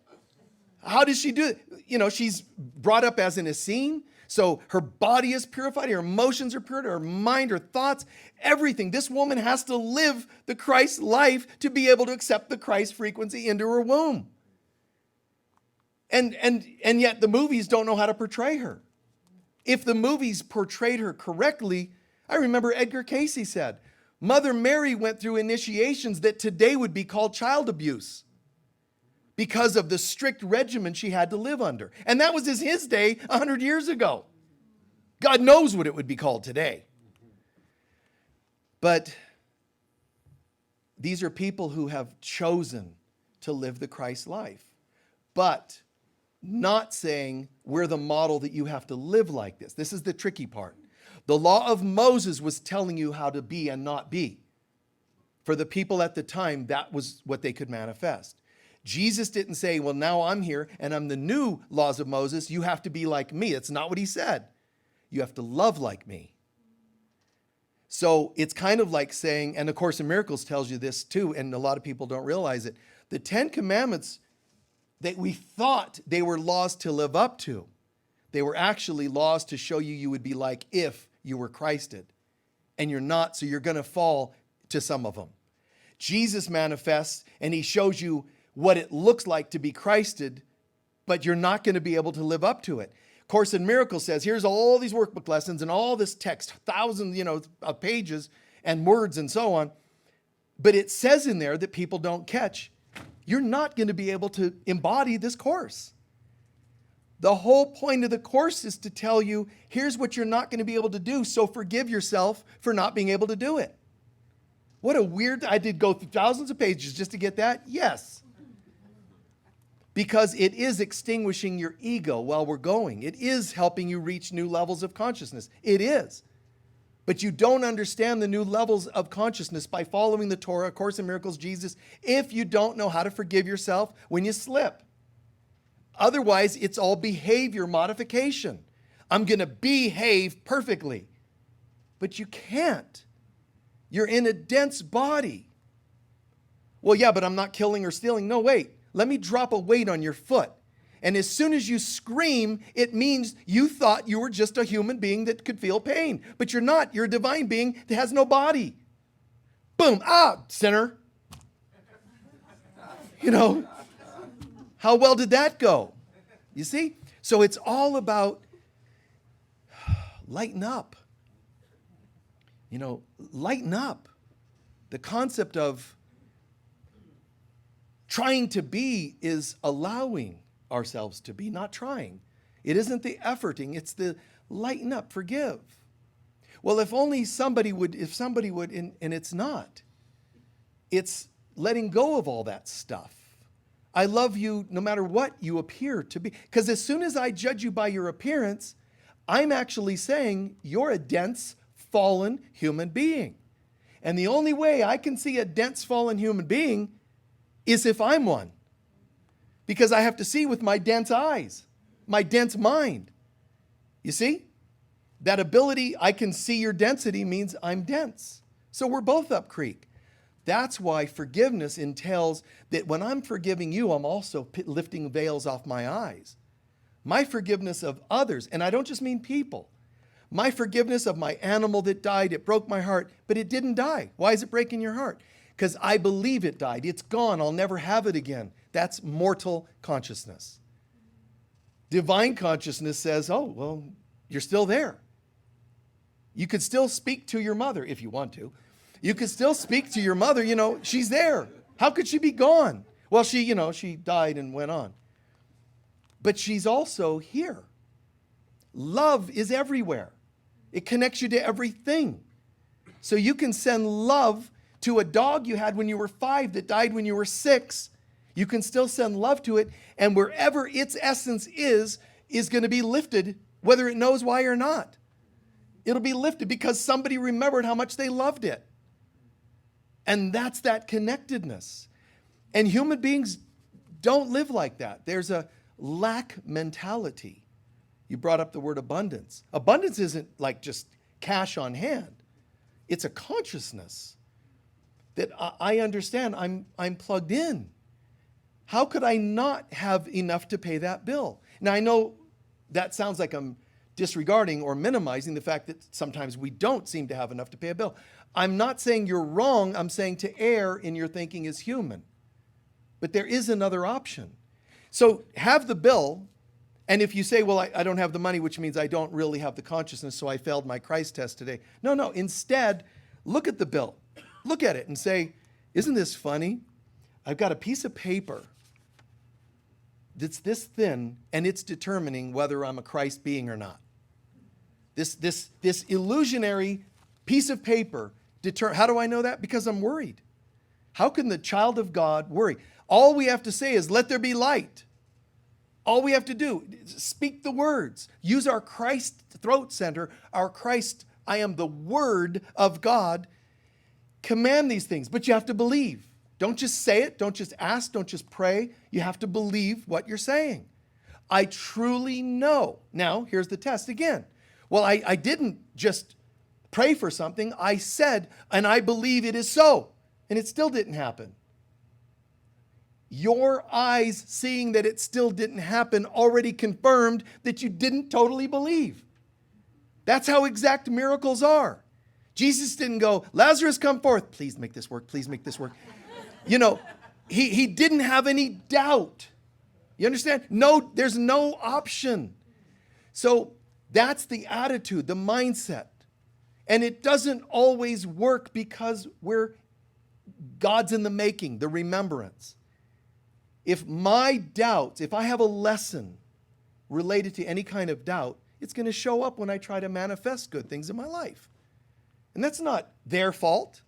How does she do it? You know, she's brought up as an Essene, so her body is purified, her emotions are purified, her mind, her thoughts, everything. This woman has to live the Christ life to be able to accept the Christ frequency into her womb. And yet the movies don't know how to portray her. If the movies portrayed her correctly, I remember Edgar Cayce said, Mother Mary went through initiations that today would be called child abuse because of the strict regimen she had to live under. And that was his day 100 years ago. God knows what it would be called today. But these are people who have chosen to live the Christ life, but not saying we're the model that you have to live like this. This is the tricky part. The law of Moses was telling you how to be and not be. For the people at the time, that was what they could manifest. Jesus didn't say, well, now I'm here and I'm the new laws of Moses. You have to be like me. That's not what he said. You have to love like me. So it's kind of like saying, and the Course in Miracles tells you this too, and a lot of people don't realize it. The 10 Commandments that we thought they were laws to live up to, they were actually laws to show you would be like if you were Christed. And you're not, so you're going to fall to some of them. Jesus manifests and he shows you what it looks like to be Christed, but you're not going to be able to live up to it. Course in Miracles says, here's all these workbook lessons and all this text, thousands, of pages and words and so on. But it says in there that people don't catch, you're not going to be able to embody this course. The whole point of the course is to tell you, here's what you're not going to be able to do, so forgive yourself for not being able to do it. What a weird, I did go through thousands of pages just to get that? Yes. Because it is extinguishing your ego while we're going. It is helping you reach new levels of consciousness. It is. But you don't understand the new levels of consciousness by following the Torah, Course in Miracles, Jesus, if you don't know how to forgive yourself when you slip. Otherwise, it's all behavior modification. I'm going to behave perfectly. But you can't. You're in a dense body. Well, yeah, but I'm not killing or stealing. No, wait. Let me drop a weight on your foot. And as soon as you scream, it means you thought you were just a human being that could feel pain. But you're not. You're a divine being that has no body. Boom. Ah, sinner. How well did that go? You see? So it's all about lighten up. Lighten up. The concept of trying to be is allowing ourselves to be, not trying. It isn't the efforting, it's the lighten up, forgive. Well, if somebody would, and it's not. It's letting go of all that stuff. I love you no matter what you appear to be. Because as soon as I judge you by your appearance, I'm actually saying you're a dense, fallen human being. And the only way I can see a dense, fallen human being is if I'm one. Because I have to see with my dense eyes, my dense mind. You see? That ability, I can see your density, means I'm dense. So we're both up creek. That's why forgiveness entails that when I'm forgiving you, I'm also lifting veils off my eyes. My forgiveness of others, and I don't just mean people. My forgiveness of my animal that died, it broke my heart, but it didn't die. Why is it breaking your heart? Because I believe it died. It's gone. I'll never have it again. That's mortal consciousness. Divine consciousness says, oh, well, you're still there. You could still speak to your mother if you want to. You could still speak to your mother. She's there. How could she be gone? Well, she died and went on. But she's also here. Love is everywhere. It connects you to everything. So you can send love to a dog you had when you were 5 that died when you were 6. You can still send love to it, and wherever its essence is going to be lifted, whether it knows why or not. It'll be lifted because somebody remembered how much they loved it. And that's that connectedness. And human beings don't live like that. There's a lack mentality. You brought up the word abundance. Abundance isn't like just cash on hand. It's a consciousness that I understand I'm plugged in. How could I not have enough to pay that bill? Now, I know that sounds like I'm disregarding or minimizing the fact that sometimes we don't seem to have enough to pay a bill. I'm not saying you're wrong. I'm saying to err in your thinking is human. But there is another option. So have the bill, and if you say, well, I don't have the money, which means I don't really have the consciousness, so I failed my Christ test today. No. Instead, look at the bill. Look at it and say, isn't this funny? I've got a piece of paper that's this thin, and it's determining whether I'm a Christ being or not. This illusionary piece of paper, how do I know that? Because I'm worried. How can the child of God worry? All we have to say is, let there be light. All we have to do, speak the words. Use our Christ throat center, our Christ, I am the Word of God. Command these things, but you have to believe. Don't just say it. Don't just ask. Don't just pray. You have to believe what you're saying. I truly know. Now, here's the test again. Well, I didn't just pray for something. I said, and I believe it is so. And it still didn't happen. Your eyes seeing that it still didn't happen already confirmed that you didn't totally believe. That's how exact miracles are. Jesus didn't go, Lazarus, come forth. Please make this work. Please make this work. You know, he didn't have any doubt. You understand? No, there's no option. So that's the attitude, the mindset. And it doesn't always work because God's in the making, the remembrance. If my doubts, if I have a lesson related to any kind of doubt, it's going to show up when I try to manifest good things in my life. And that's not their fault.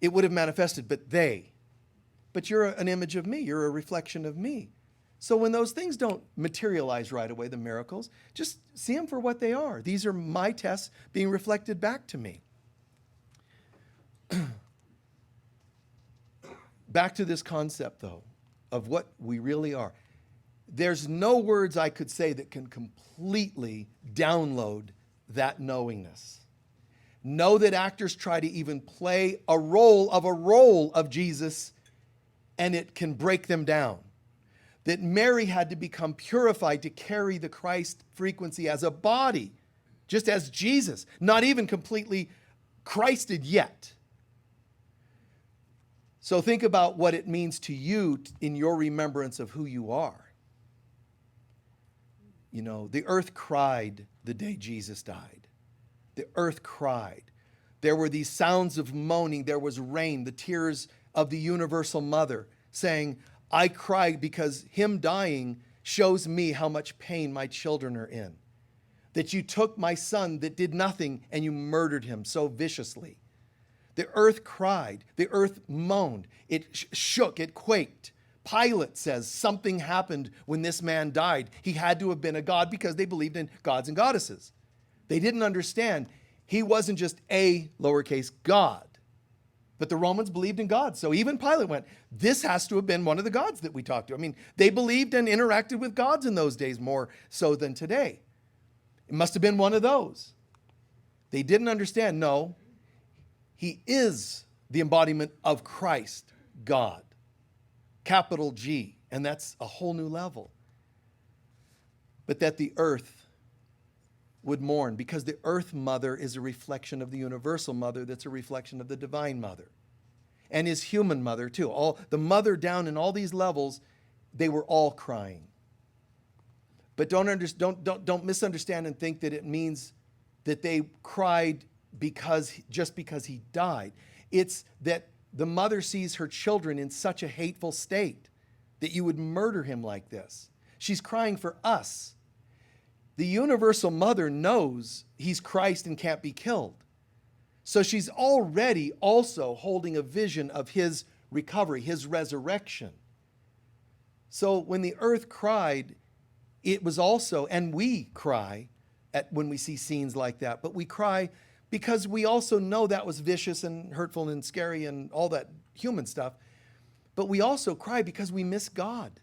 It would have manifested, but you're an image of me. You're a reflection of me. So when those things don't materialize right away, the miracles, just see them for what they are. These are my tests being reflected back to me. Back to this concept, though, of what we really are. There's no words I could say that can completely download that knowingness. Know that actors try to even play a role of Jesus, and it can break them down. That Mary had to become purified to carry the Christ frequency as a body, just as Jesus, not even completely Christed yet. So think about what it means to you in your remembrance of who you are. You know, the earth cried the day Jesus died. The earth cried. There were these sounds of moaning. There was rain, the tears of the universal mother saying, I cry because him dying shows me how much pain my children are in. That you took my son that did nothing and you murdered him so viciously. The earth cried. The earth moaned. It shook. It quaked. Pilate says something happened when this man died. He had to have been a god because they believed in gods and goddesses. They didn't understand he wasn't just a lowercase god. But the Romans believed in God. So even Pilate went, this has to have been one of the gods that we talked to. I mean, they believed and interacted with gods in those days more so than today. It must have been one of those. They didn't understand, no, he is the embodiment of Christ, God. Capital G. And that's a whole new level. But that the earth would mourn because the earth mother is a reflection of the universal mother that's a reflection of the divine mother and his human mother too. All the mother down in all these levels, they were all crying. But don't misunderstand and think that it means that they cried just because he died. It's that the mother sees her children in such a hateful state that you would murder him like this. She's crying for us. The universal mother knows he's Christ and can't be killed. So she's already also holding a vision of his recovery, his resurrection. So when the earth cried, it was also, and we cry, when we see scenes like that. But we cry because we also know that was vicious and hurtful and scary and all that human stuff. But we also cry because we miss God.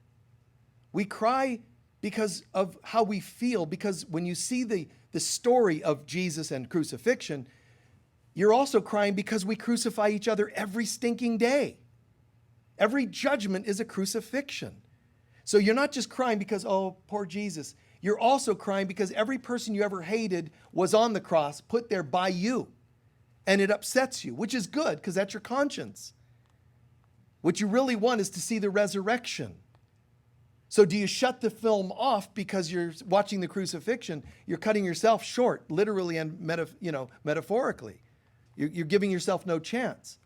We cry because of how we feel, because when you see the story of Jesus and crucifixion, you're also crying because we crucify each other every stinking day. Every judgment is a crucifixion. So you're not just crying because, oh, poor Jesus. You're also crying because every person you ever hated was on the cross, put there by you. And it upsets you, which is good because that's your conscience. What you really want is to see the resurrection. So do you shut the film off because you're watching the crucifixion? You're cutting yourself short, literally and metaphorically. You're giving yourself no chance.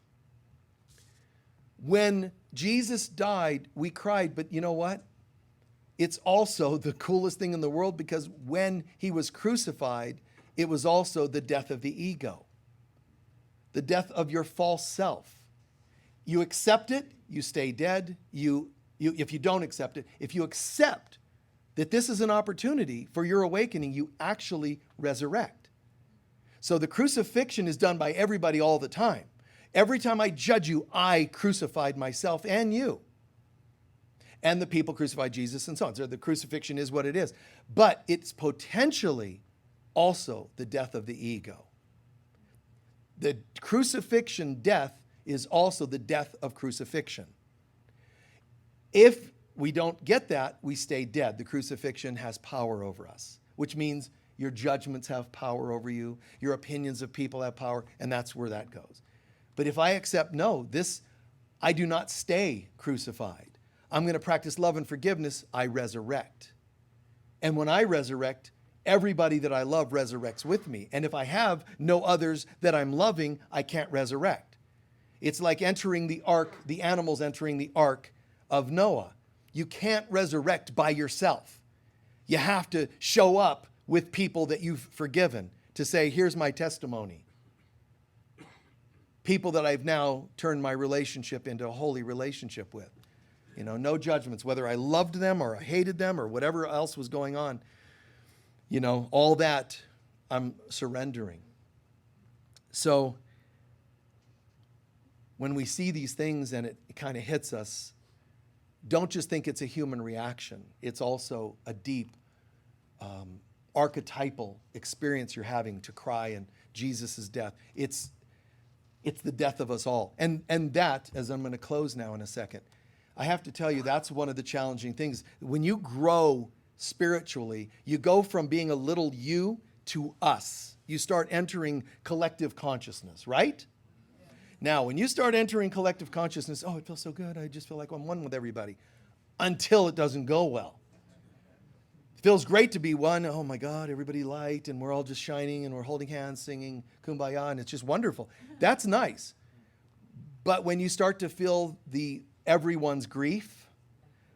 When Jesus died, we cried, but you know what? It's also the coolest thing in the world because when he was crucified, it was also the death of the ego, the death of your false self. You accept it, you stay dead. If you don't accept it, if you accept that this is an opportunity for your awakening, you actually resurrect. So the crucifixion is done by everybody all the time. Every time I judge you, I crucified myself and you. And the people crucified Jesus and so on. So the crucifixion is what it is. But it's potentially also the death of the ego. The crucifixion death is also the death of crucifixion. If we don't get that, we stay dead. The crucifixion has power over us, which means your judgments have power over you, your opinions of people have power, and that's where that goes. But if I accept, no, I do not stay crucified. I'm going to practice love and forgiveness, I resurrect. And when I resurrect, everybody that I love resurrects with me. And if I have no others that I'm loving, I can't resurrect. It's like entering the ark, the animals entering the ark of Noah. You can't resurrect by yourself. You have to show up with people that you've forgiven to say, here's my testimony. People that I've now turned my relationship into a holy relationship with. No judgments, whether I loved them or I hated them or whatever else was going on. All that I'm surrendering. So when we see these things and it kind of hits us, don't just think it's a human reaction. It's also a deep archetypal experience you're having to cry in Jesus' death. It's the death of us all. And that, as I'm going to close now in a second, I have to tell you, that's one of the challenging things. When you grow spiritually, you go from being a little you to us. You start entering collective consciousness, right? Now, when you start entering collective consciousness, oh, it feels so good. I just feel like I'm one with everybody. Until it doesn't go well. It feels great to be one. Oh my God, everybody light, and we're all just shining, and we're holding hands, singing Kumbaya, and it's just wonderful. That's nice. But when you start to feel everyone's grief,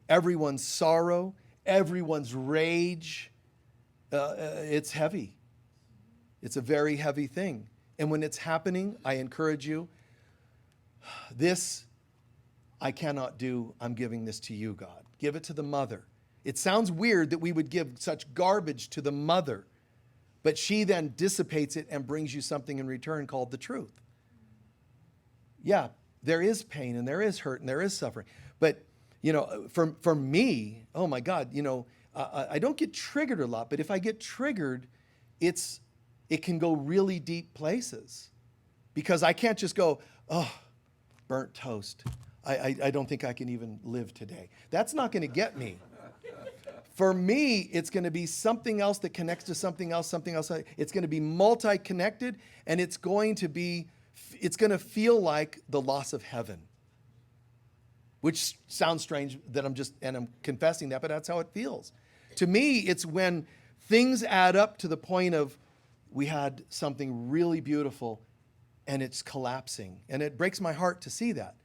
everyone's sorrow, everyone's rage, it's heavy. It's a very heavy thing. And when it's happening, I encourage you, this I cannot do. I'm giving this to you, God. Give it to the mother. It sounds weird that we would give such garbage to the mother, but she then dissipates it and brings you something in return called the truth. Yeah, there is pain and there is hurt and there is suffering. But, for me, oh my God, I don't get triggered a lot, but if I get triggered, it can go really deep places. Because I can't just go, oh, burnt toast. I don't think I can even live today. That's not going to get me. For me, it's going to be something else that connects to something else. It's going to be multi-connected, and it's going to feel like the loss of heaven. Which sounds strange that I'm confessing that, but that's how it feels. To me, it's when things add up to the point of we had something really beautiful and it's collapsing. And it breaks my heart to see that.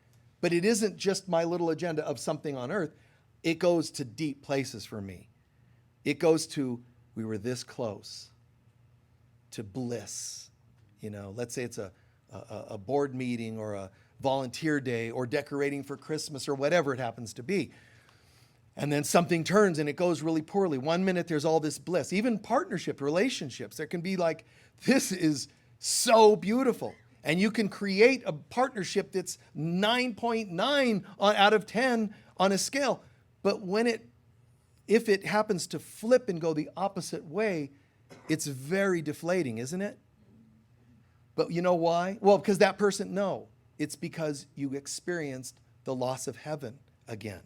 But it isn't just my little agenda of something on earth. It goes to deep places for me. It goes to, we were this close to bliss. Let's say it's a board meeting or a volunteer day or decorating for Christmas or whatever it happens to be. And then something turns and it goes really poorly. One minute there's all this bliss. Even partnership relationships, there can be like, this is so beautiful. And you can create a partnership that's 9.9 out of 10 on a scale. But if it happens to flip and go the opposite way, it's very deflating, isn't it? But you know why? Well, because that person, no. It's because you experienced the loss of heaven again.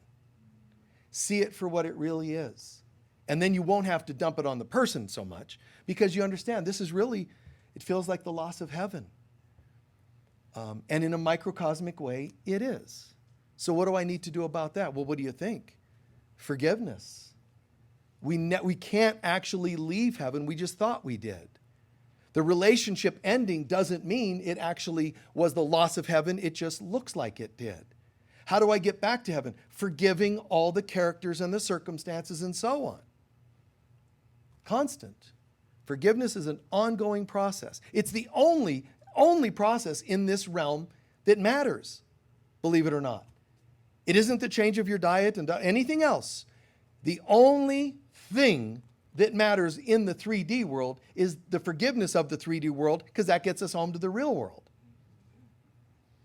See it for what it really is. And then you won't have to dump it on the person so much because you understand this is really, it feels like the loss of heaven. And in a microcosmic way, it is. So what do I need to do about that? Well, what do you think? Forgiveness. We can't actually leave heaven. We just thought we did. The relationship ending doesn't mean it actually was the loss of heaven. It just looks like it did. How do I get back to heaven? Forgiving all the characters and the circumstances and so on. Constant. Forgiveness is an ongoing process. It's the only process in this realm that matters, believe it or not. It isn't the change of your diet and anything else. The only thing that matters in the 3D world is the forgiveness of the 3D world, because that gets us home to the real world.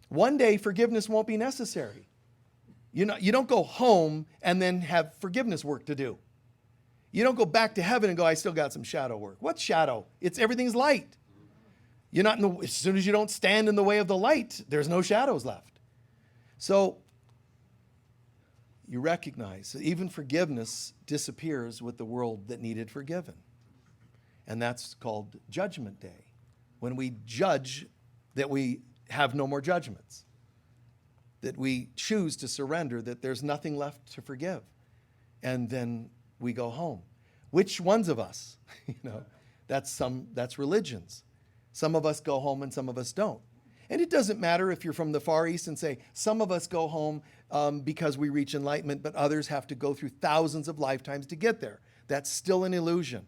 One day, forgiveness won't be necessary. You don't go home and then have forgiveness work to do. You don't go back to heaven and go, I still got some shadow work. What's shadow? Everything's light. You're not as soon as you don't stand in the way of the light, there's no shadows left. So you recognize that even forgiveness disappears with the world that needed forgiven. And that's called Judgment Day, when we judge that we have no more judgments, that we choose to surrender, that there's nothing left to forgive. And then we go home. Which ones of us? That's religions. Some of us go home and some of us don't. And it doesn't matter if you're from the Far East and say, some of us go home because we reach enlightenment, but others have to go through thousands of lifetimes to get there. That's still an illusion.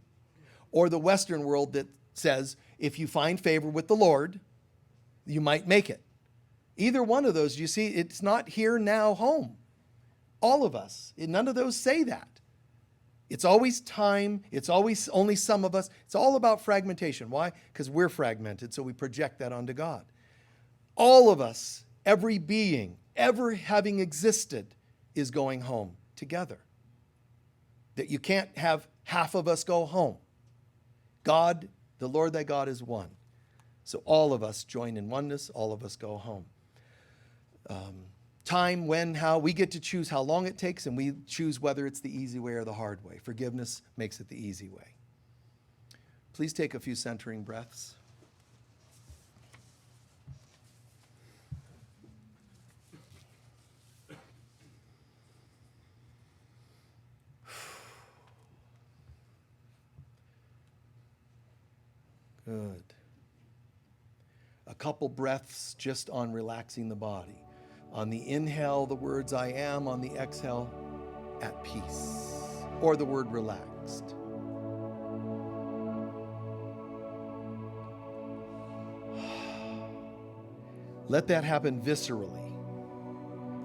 Or the Western world that says, if you find favor with the Lord, you might make it. Either one of those, you see, it's not here, now, home. All of us. None of those say that. It's always time. It's always only some of us. It's all about fragmentation. Why? Because we're fragmented, so we project that onto God. All of us, every being, ever having existed, is going home together. That you can't have half of us go home. God, the Lord thy God, is one. So all of us join in oneness. All of us go home. Time, when, how, we get to choose how long it takes, and we choose whether it's the easy way or the hard way. Forgiveness makes it the easy way. Please take a few centering breaths. Good. A couple breaths just on relaxing the body. On the inhale, the words I am. On the exhale, at peace. Or the word relaxed. Let that happen viscerally.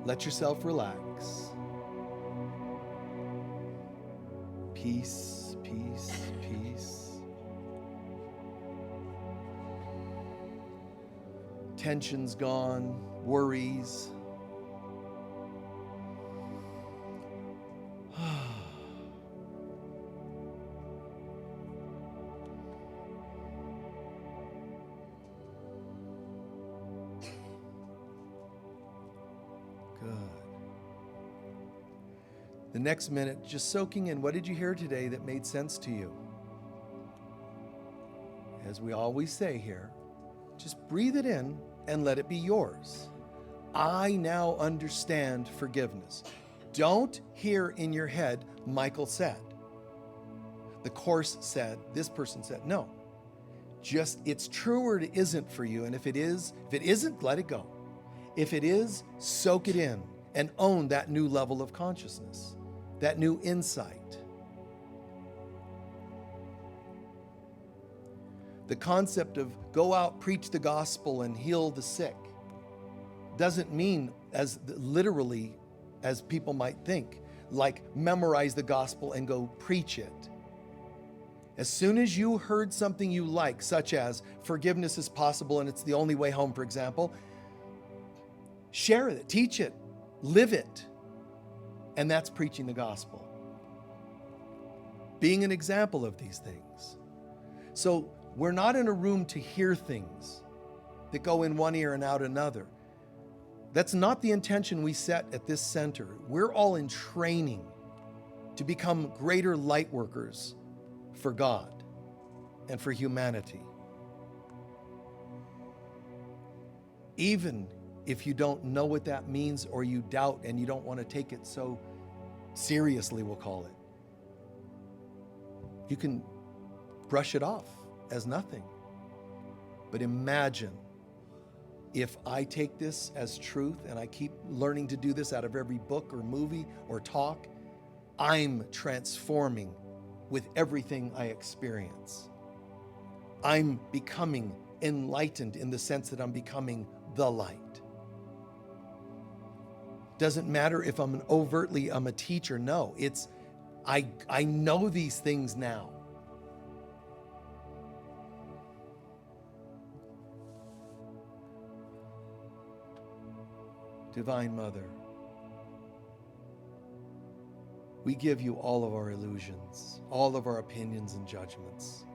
Let yourself relax. Peace, peace, peace. Tension's gone, worries. Good. The next minute, just soaking in, what did you hear today that made sense to you? As we always say here, just breathe it in and let it be yours. I now understand forgiveness. Don't hear in your head, Michael said. The Course said, this person said. No. Just, it's true or it isn't for you. And if it isn't, let it go. If it is, soak it in and own that new level of consciousness, that new insight. The concept of go out, preach the gospel, and heal the sick doesn't mean as literally as people might think. like memorize the gospel and go preach it. As soon as you heard something you like, such as forgiveness is possible and it's the only way home, for example, share it, teach it, live it. And that's preaching the gospel. Being an example of these things. So we're not in a room to hear things that go in one ear and out another. That's not the intention we set at this center. We're all in training to become greater light workers for God and for humanity. Even if you don't know what that means or you doubt and you don't want to take it so seriously, we'll call it, you can brush it off as nothing. But imagine if I take this as truth and I keep learning to do this out of every book or movie or talk, I'm transforming with everything I experience. I'm becoming enlightened in the sense that I'm becoming the light. Doesn't matter if I'm a teacher. No, it's I know these things now. Divine Mother, we give you all of our illusions, all of our opinions and judgments.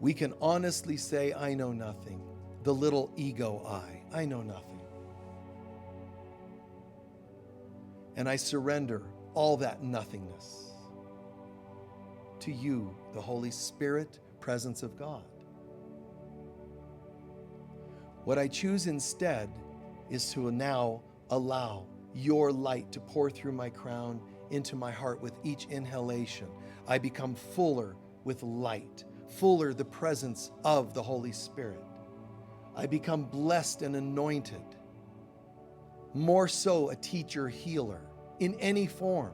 We can honestly say, I know nothing. The little ego I know nothing. And I surrender all that nothingness to you, the Holy Spirit, presence of God. What I choose instead is to now allow your light to pour through my crown into my heart with each inhalation. I become fuller with light, fuller the presence of the Holy Spirit. I become blessed and anointed, more so a teacher, healer, in any form,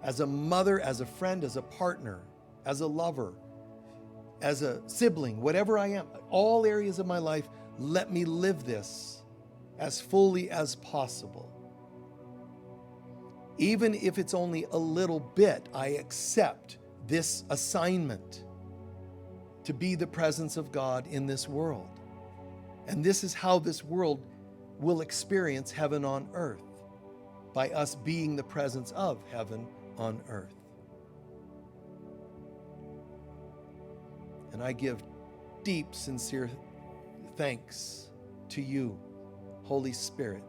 as a mother, as a friend, as a partner, as a lover, as a sibling, whatever I am, all areas of my life, let me live this as fully as possible. Even if it's only a little bit, I accept this assignment to be the presence of God in this world. And this is how this world will experience heaven on earth, by us being the presence of heaven on earth. And I give deep, sincere thanks to you, Holy Spirit,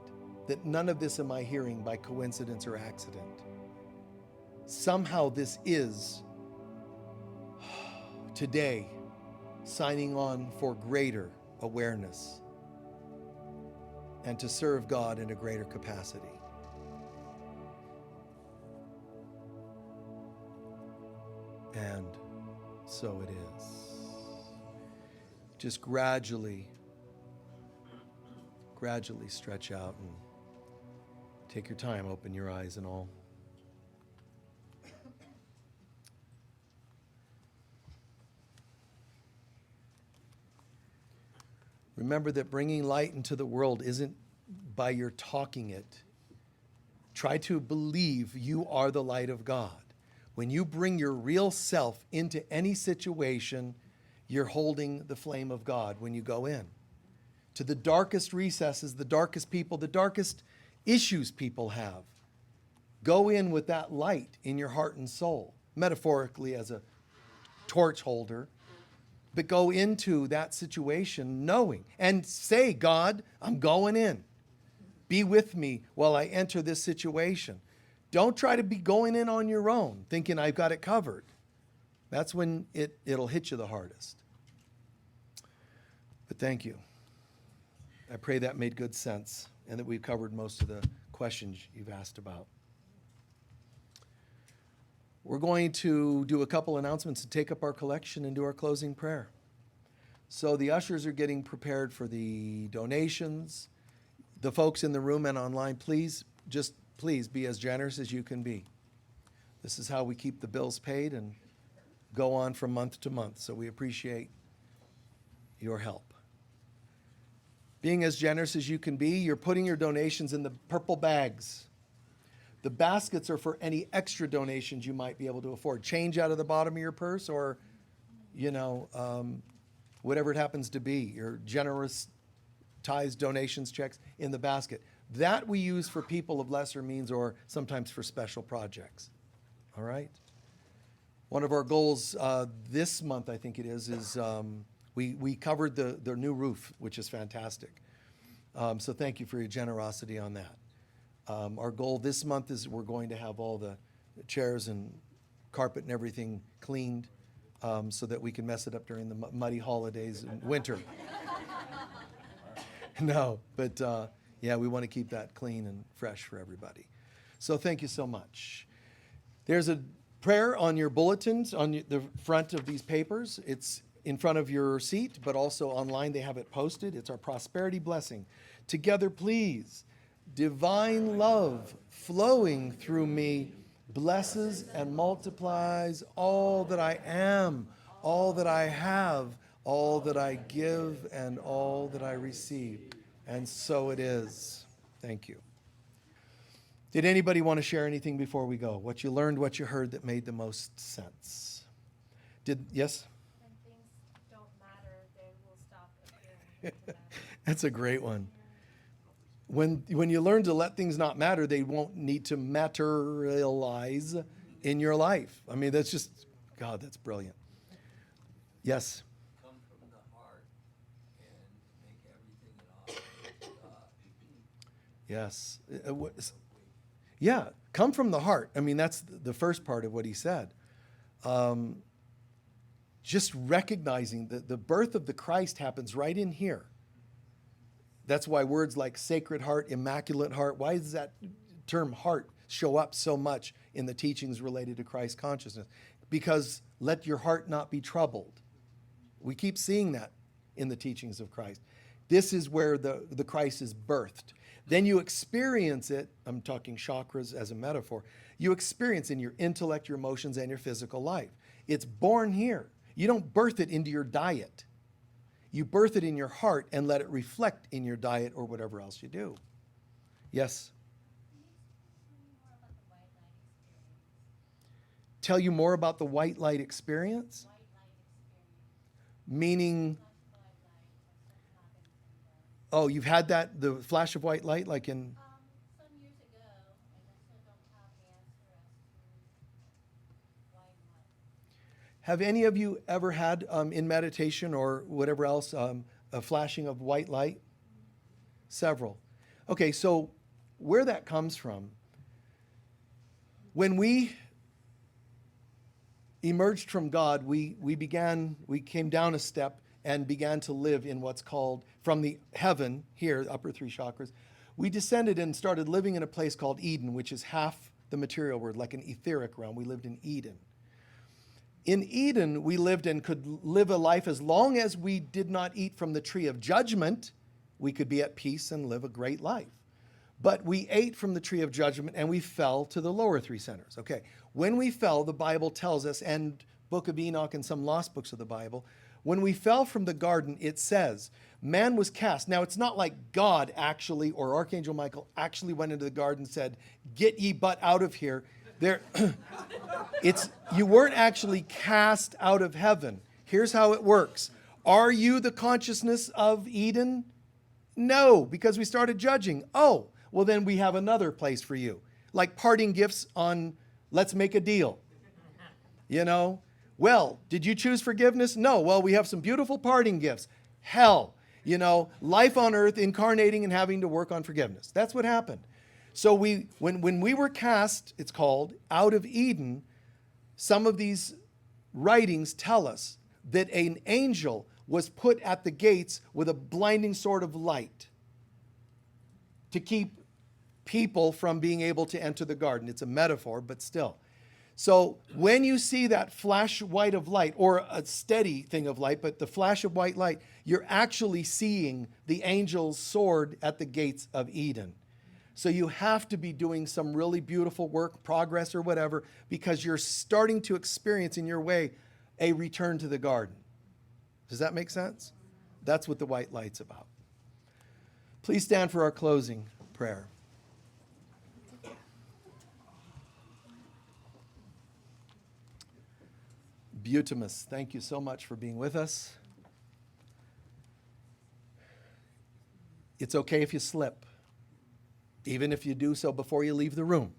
that none of this am I hearing by coincidence or accident. Somehow this is today signing on for greater awareness and to serve God in a greater capacity. And so it is. Just gradually stretch out and take your time, open your eyes and all. Remember that bringing light into the world isn't by your talking it. Try to believe you are the light of God. When you bring your real self into any situation, you're holding the flame of God when you go in. To the darkest recesses, the darkest people, the darkest issues people have. Go in with that light in your heart and soul, metaphorically as a torch holder, but go into that situation knowing and say, God, I'm going in. Be with me while I enter this situation. Don't try to be going in on your own, thinking I've got it covered. That's when it'll hit you the hardest. But thank you. I pray that made good sense and that we've covered most of the questions you've asked about. We're going to do a couple announcements to take up our collection and do our closing prayer. So the ushers are getting prepared for the donations. The folks in the room and online, please be as generous as you can be. This is how we keep the bills paid and go on from month to month. So we appreciate your help. Being as generous as you can be, you're putting your donations in the purple bags. The baskets are for any extra donations you might be able to afford. Change out of the bottom of your purse, or, whatever it happens to be, your generous tithes, donations, checks in the basket. That we use for people of lesser means or sometimes for special projects. All right? One of our goals this month, I think it is we covered the new roof, which is fantastic. So thank you for your generosity on that. Our goal this month is we're going to have all the chairs and carpet and everything cleaned so that we can mess it up during the muddy holidays and winter. No, but yeah, we want to keep that clean and fresh for everybody. So thank you so much. There's a prayer on your bulletins, on the front of these papers. It's in front of your seat, but also online they have it posted. It's our prosperity blessing. Together, please. Divine love flowing through me blesses and multiplies all that I am, all that I have, all that I give, and all that I receive. And so it is. Thank you. Did anybody want to share anything before we go? What you learned, what you heard that made the most sense? Yes? When things don't matter, they will stop appearing to them. That's a great one. When you learn to let things not matter, they won't need to materialize in your life. I mean, that's just, God, that's brilliant. Yes? Come from the heart and make everything an offering to God. Yes. Yeah, come from the heart. I mean, that's the first part of what he said. Just recognizing that the birth of the Christ happens right in here. That's why words like sacred heart, immaculate heart, why does that term heart show up so much in the teachings related to Christ consciousness? Because let your heart not be troubled. We keep seeing that in the teachings of Christ. This is where the Christ is birthed. Then you experience it, I'm talking chakras as a metaphor, you experience in your intellect, your emotions, and your physical life. It's born here. You don't birth it into your diet. You birth it in your heart and let it reflect in your diet or whatever else you do. Yes? Tell you more about the white light experience? Meaning, oh, you've had that, the flash of white light, like in... Some years ago, and I still don't have the answer as to why not. Have any of you ever had, in meditation or whatever else, a flashing of white light? Several. Okay, so where that comes from, when we emerged from God, we came down a step and began to live in what's called, from the heaven, here, upper three chakras, we descended and started living in a place called Eden, which is half the material world, like an etheric realm. We lived in Eden. In Eden, we lived and could live a life as long as we did not eat from the tree of judgment, we could be at peace and live a great life. But we ate from the tree of judgment and we fell to the lower three centers. Okay, when we fell, the Bible tells us, and Book of Enoch and some lost books of the Bible, when we fell from the garden, it says, man was cast. Now, it's not like God actually, or Archangel Michael actually went into the garden and said, get ye but out of here. You weren't actually cast out of heaven. Here's how it works. Are you the consciousness of Eden? No, because we started judging. Oh, well then we have another place for you. Like parting gifts on Let's Make a Deal. You know? Well, did you choose forgiveness? No. Well, we have some beautiful parting gifts. Hell, you know, life on earth incarnating and having to work on forgiveness. That's what happened. So when we were cast, it's called, out of Eden, some of these writings tell us that an angel was put at the gates with a blinding sword of light to keep people from being able to enter the garden. It's a metaphor, but still. So when you see that flash white of light, or a steady thing of light, but the flash of white light, you're actually seeing the angel's sword at the gates of Eden. So you have to be doing some really beautiful work, progress or whatever, because you're starting to experience in your way a return to the garden. Does that make sense? That's what the white light's about. Please stand for our closing prayer. Butimus, thank you so much for being with us. It's okay if you slip, even if you do so before you leave the room.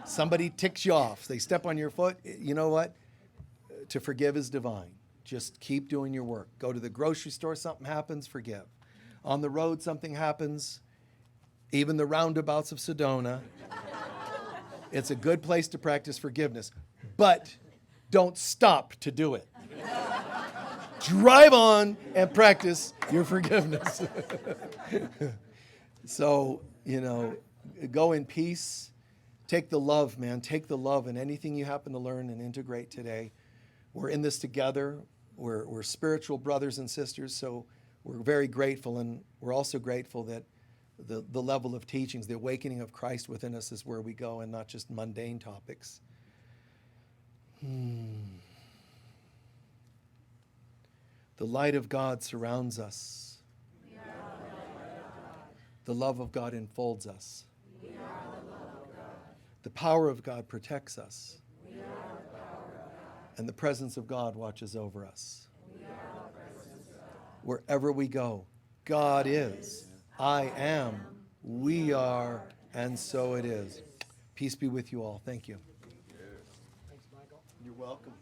Somebody ticks you off. They step on your foot. You know what? To forgive is divine. Just keep doing your work. Go to the grocery store, something happens, forgive. On the road, something happens, even the roundabouts of Sedona. It's a good place to practice forgiveness, but don't stop to do it. Drive on and practice your forgiveness. So, go in peace. Take the love, man. Take the love in anything you happen to learn and integrate today. We're in this together. We're spiritual brothers and sisters, so we're very grateful, and we're also grateful that the level of teachings, the awakening of Christ within us is where we go and not just mundane topics. The light of God surrounds us. We are the light of God. The love of God enfolds us. We are the love of God. The power of God protects us. We are the power of God. And the presence of God watches over us. We are the presence of God. Wherever we go, God is, I am, we are, and so it is. Peace be with you all. Thank you. Thanks, Michael. You're welcome.